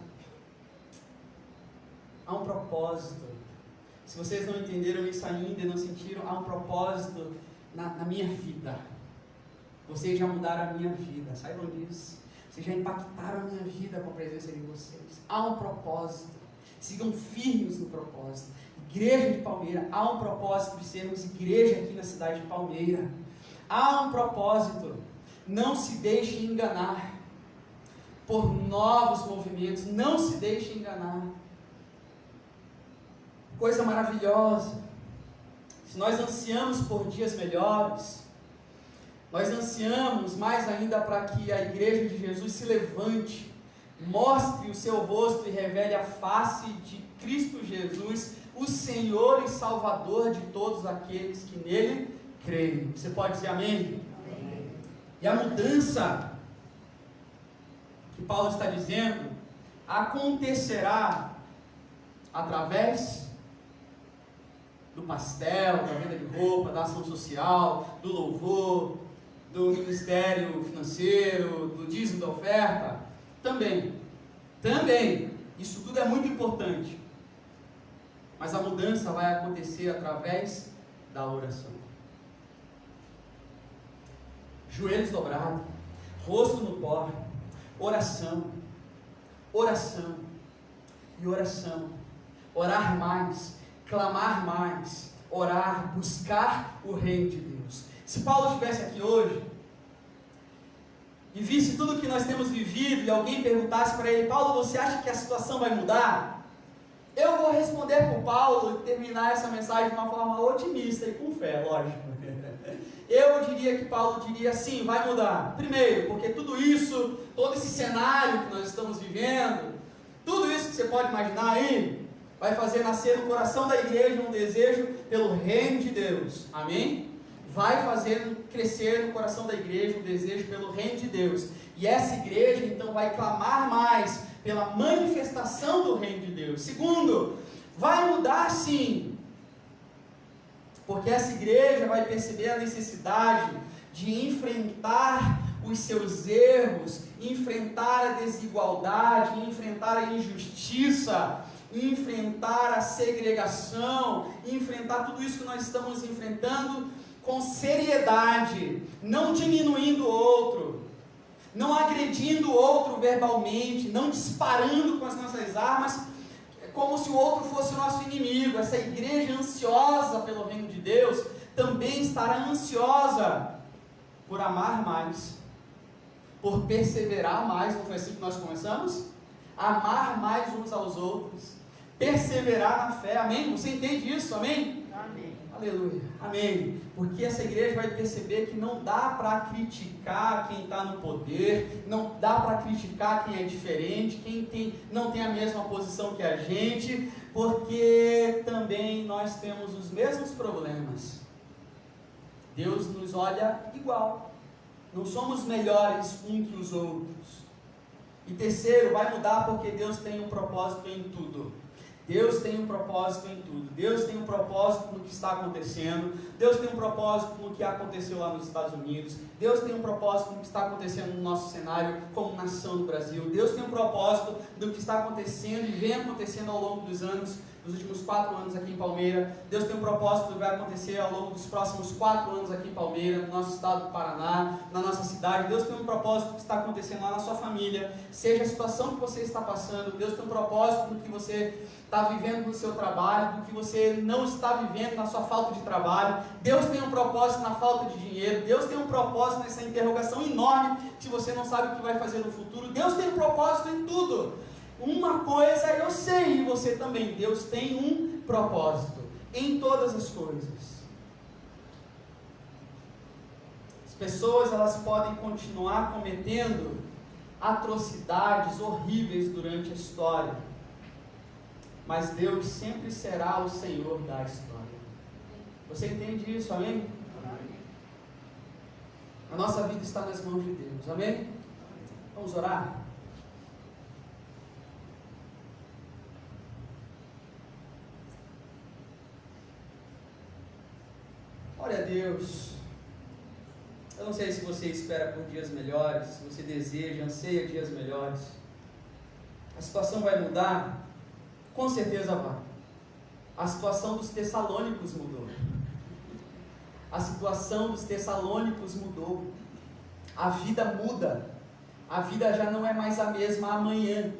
há um propósito. Se vocês não entenderam isso ainda e não sentiram, há um propósito na minha vida. Vocês já mudaram a minha vida, saibam disso. Vocês já impactaram a minha vida com a presença de vocês. Há um propósito. Sigam firmes no propósito. Igreja de Palmeira, há um propósito de sermos igreja aqui na cidade de Palmeira. Há um propósito. Não se deixe enganar por novos movimentos. Não se deixe enganar. Coisa maravilhosa. Se nós ansiamos por dias melhores, nós ansiamos mais ainda para que a igreja de Jesus se levante, mostre o seu rosto e revele a face de Cristo Jesus, o Senhor e Salvador de todos aqueles que nele creem. Você pode dizer amém? Amém. E a mudança que Paulo está dizendo acontecerá através do pastel, da venda de roupa, da ação social, do louvor, do ministério financeiro, do dízimo da oferta, também, isso tudo é muito importante, mas a mudança vai acontecer através da oração. Joelhos dobrados, rosto no pó, oração, e oração, orar mais, clamar mais, orar, buscar o reino de Deus. Se Paulo estivesse aqui hoje e visse tudo que nós temos vivido e alguém perguntasse para ele: Paulo, você acha que a situação vai mudar? Eu vou responder para o Paulo e terminar essa mensagem de uma forma otimista e com fé, lógico. Eu diria que Paulo diria: sim, vai mudar. Primeiro, porque tudo isso, todo esse cenário que nós estamos vivendo, tudo isso que você pode imaginar aí, vai fazer nascer no coração da igreja um desejo pelo reino de Deus, amém? Vai fazer crescer no coração da igreja um desejo pelo reino de Deus, e essa igreja então vai clamar mais pela manifestação do reino de Deus. Segundo, vai mudar sim, porque essa igreja vai perceber a necessidade de enfrentar os seus erros, enfrentar a desigualdade, enfrentar a injustiça, enfrentar a segregação, enfrentar tudo isso que nós estamos enfrentando com seriedade, não diminuindo o outro, não agredindo o outro verbalmente, não disparando com as nossas armas, como se o outro fosse o nosso inimigo. Essa igreja ansiosa pelo reino de Deus também estará ansiosa por amar mais, por perseverar mais. Não foi assim que nós começamos? Amar mais uns aos outros, perseverar na fé, amém? Você entende isso, amém? Amém. Aleluia, amém. Porque essa igreja vai perceber que não dá para criticar quem está no poder, não dá para criticar quem é diferente, não tem a mesma posição que a gente, porque também nós temos os mesmos problemas. Deus nos olha igual. Não somos melhores um que os outros. E terceiro, vai mudar porque Deus tem um propósito em tudo. Deus tem um propósito em tudo. Deus tem um propósito no que está acontecendo. Deus tem um propósito no que aconteceu lá nos Estados Unidos. Deus tem um propósito no que está acontecendo no nosso cenário como nação do Brasil. Deus tem um propósito no que está acontecendo e vem acontecendo ao longo dos anos, nos últimos 4 anos aqui em Palmeira. Deus tem um propósito que vai acontecer ao longo dos próximos 4 anos aqui em Palmeira, no nosso estado do Paraná, na nossa cidade. Deus tem um propósito que está acontecendo lá na sua família, seja a situação que você está passando. Deus tem um propósito no que você está vivendo no seu trabalho, do que você não está vivendo na sua falta de trabalho. Deus tem um propósito na falta de dinheiro. Deus tem um propósito nessa interrogação enorme se você não sabe o que vai fazer no futuro. Deus tem um propósito em tudo. Uma coisa eu sei, e você também, Deus tem um propósito em todas as coisas. As pessoas, elas podem continuar cometendo atrocidades horríveis durante a história, mas Deus sempre será o Senhor da história. Você entende isso, amém? A nossa vida está nas mãos de Deus, amém? Vamos orar? Glória a Deus. Eu não sei se você espera por dias melhores, se você deseja, anseia dias melhores. A situação vai mudar? Com certeza vai. A situação dos tessalônicos mudou. A situação dos tessalônicos mudou. A vida muda. A vida já não é mais a mesma amanhã.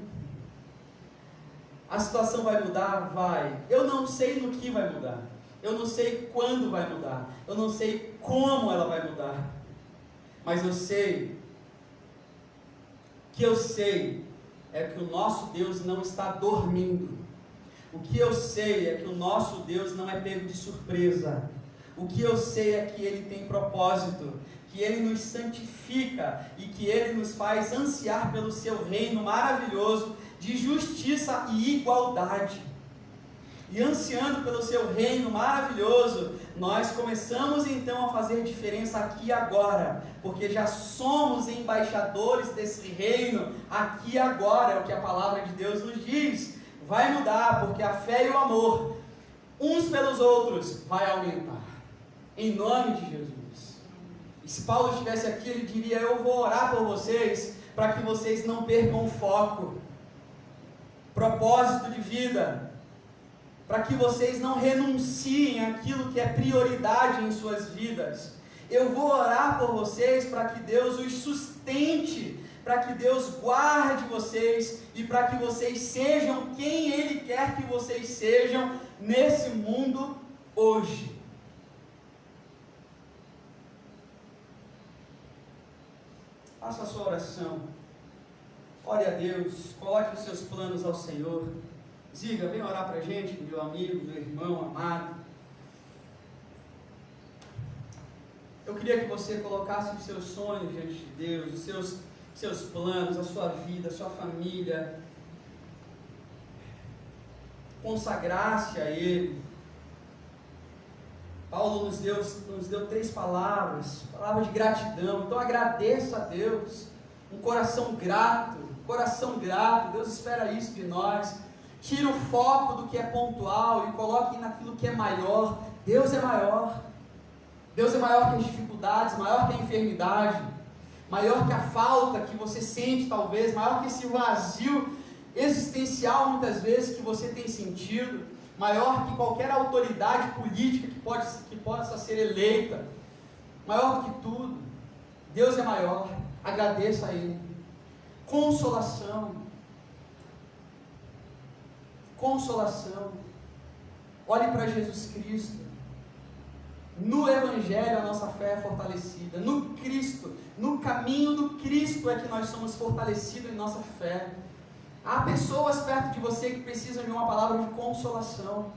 A situação vai mudar? Vai. Eu não sei no que vai mudar. Eu não sei quando vai mudar. Eu não sei como ela vai mudar. Mas eu sei é que o nosso Deus não está dormindo. O que eu sei é que o nosso Deus não é pego de surpresa. O que eu sei é que Ele tem propósito, que Ele nos santifica e que Ele nos faz ansiar pelo Seu reino maravilhoso de justiça e igualdade. E ansiando pelo Seu reino maravilhoso, nós começamos então a fazer diferença aqui e agora, porque já somos embaixadores desse reino aqui e agora, é o que a palavra de Deus nos diz. Vai mudar, porque a fé e o amor, uns pelos outros, vai aumentar, em nome de Jesus. E se Paulo estivesse aqui, ele diria: eu vou orar por vocês, para que vocês não percam o foco, propósito de vida, para que vocês não renunciem àquilo que é prioridade em suas vidas. Eu vou orar por vocês para que Deus os sustente, para que Deus guarde vocês e para que vocês sejam quem Ele quer que vocês sejam nesse mundo hoje. Faça a sua oração, ore a Deus, coloque os seus planos ao Senhor. Ziga, vem orar para a gente, meu amigo, meu irmão amado. Eu queria que você colocasse os seus sonhos diante de Deus, os seus planos, a sua vida, a sua família, consagrasse a Ele. Paulo nos deu 3 palavras de gratidão. Então agradeça a Deus, um coração grato, Deus espera isso de nós. Tire o foco do que é pontual e coloque naquilo que é maior. Deus é maior. Deus é maior que as dificuldades, maior que a enfermidade, maior que a falta que você sente talvez, maior que esse vazio existencial muitas vezes que você tem sentido, maior que qualquer autoridade política que possa ser eleita, maior do que tudo. Deus é maior, agradeça a Ele. Consolação, olhe para Jesus Cristo. No Evangelho a nossa fé é fortalecida, no Cristo, no caminho do Cristo é que nós somos fortalecidos em nossa fé. Há pessoas perto de você que precisam de uma palavra de consolação.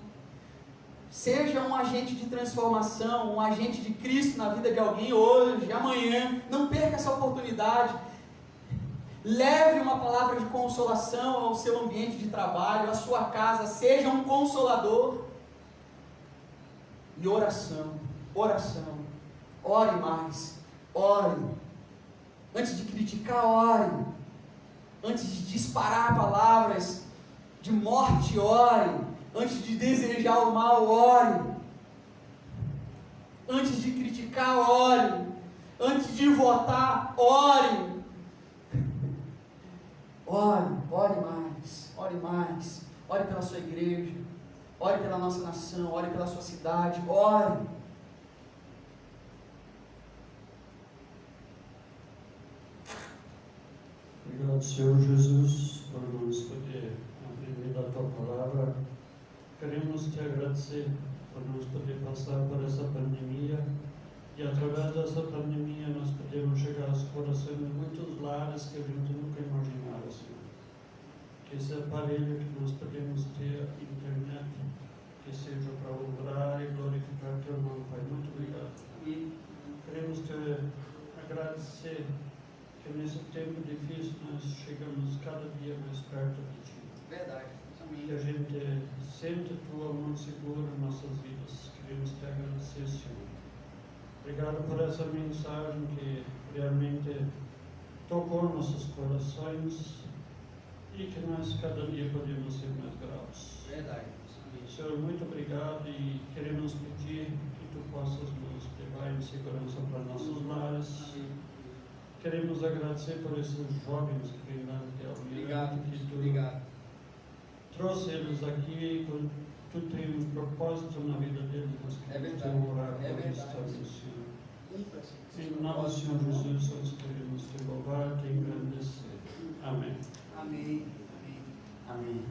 Seja um agente de transformação, um agente de Cristo na vida de alguém hoje, amanhã. Não perca essa oportunidade. Leve uma palavra de consolação ao seu ambiente de trabalho, à sua casa. Seja um consolador. E oração. ore mais, ore. Antes de criticar, ore. Antes de disparar palavras de morte, ore. Antes de desejar o mal, ore. Antes de criticar, ore. Antes de votar, ore. Ore mais, ore mais. Ore pela sua igreja. Ore pela nossa nação, ore pela sua cidade, ore. Obrigado, Senhor Jesus, por nos poder aprender da Tua Palavra. Queremos Te agradecer por nos poder passar por essa pandemia e através dessa pandemia nós podemos chegar aos corações de muitos lares que a gente nunca imaginava, Senhor. Que esse aparelho que nós podemos ter, internet, que seja para honrar e glorificar Teu nome, Pai. Muito obrigado. E queremos Te agradecer que nesse tempo difícil nós chegamos cada dia mais perto de Ti. Verdade. Amém. Que a gente sente Tua mão segura em nossas vidas. Queremos Te agradecer, Senhor. Obrigado por essa mensagem que realmente tocou nossos corações e que nós cada dia podemos ser mais gratos. Verdade. Senhor, muito obrigado e queremos pedir que Tu possas nos levar em segurança para nossos lares. Queremos agradecer por esses jovens que vêm lá de Almirante, que Tu trouxe eles aqui, Tu tem um propósito na vida deles, nós queremos Te orar por isso também, Senhor. Em nome do Senhor Jesus, nós queremos Te louvar, Te engrandecer. Amém. Amém. Amém. Amém.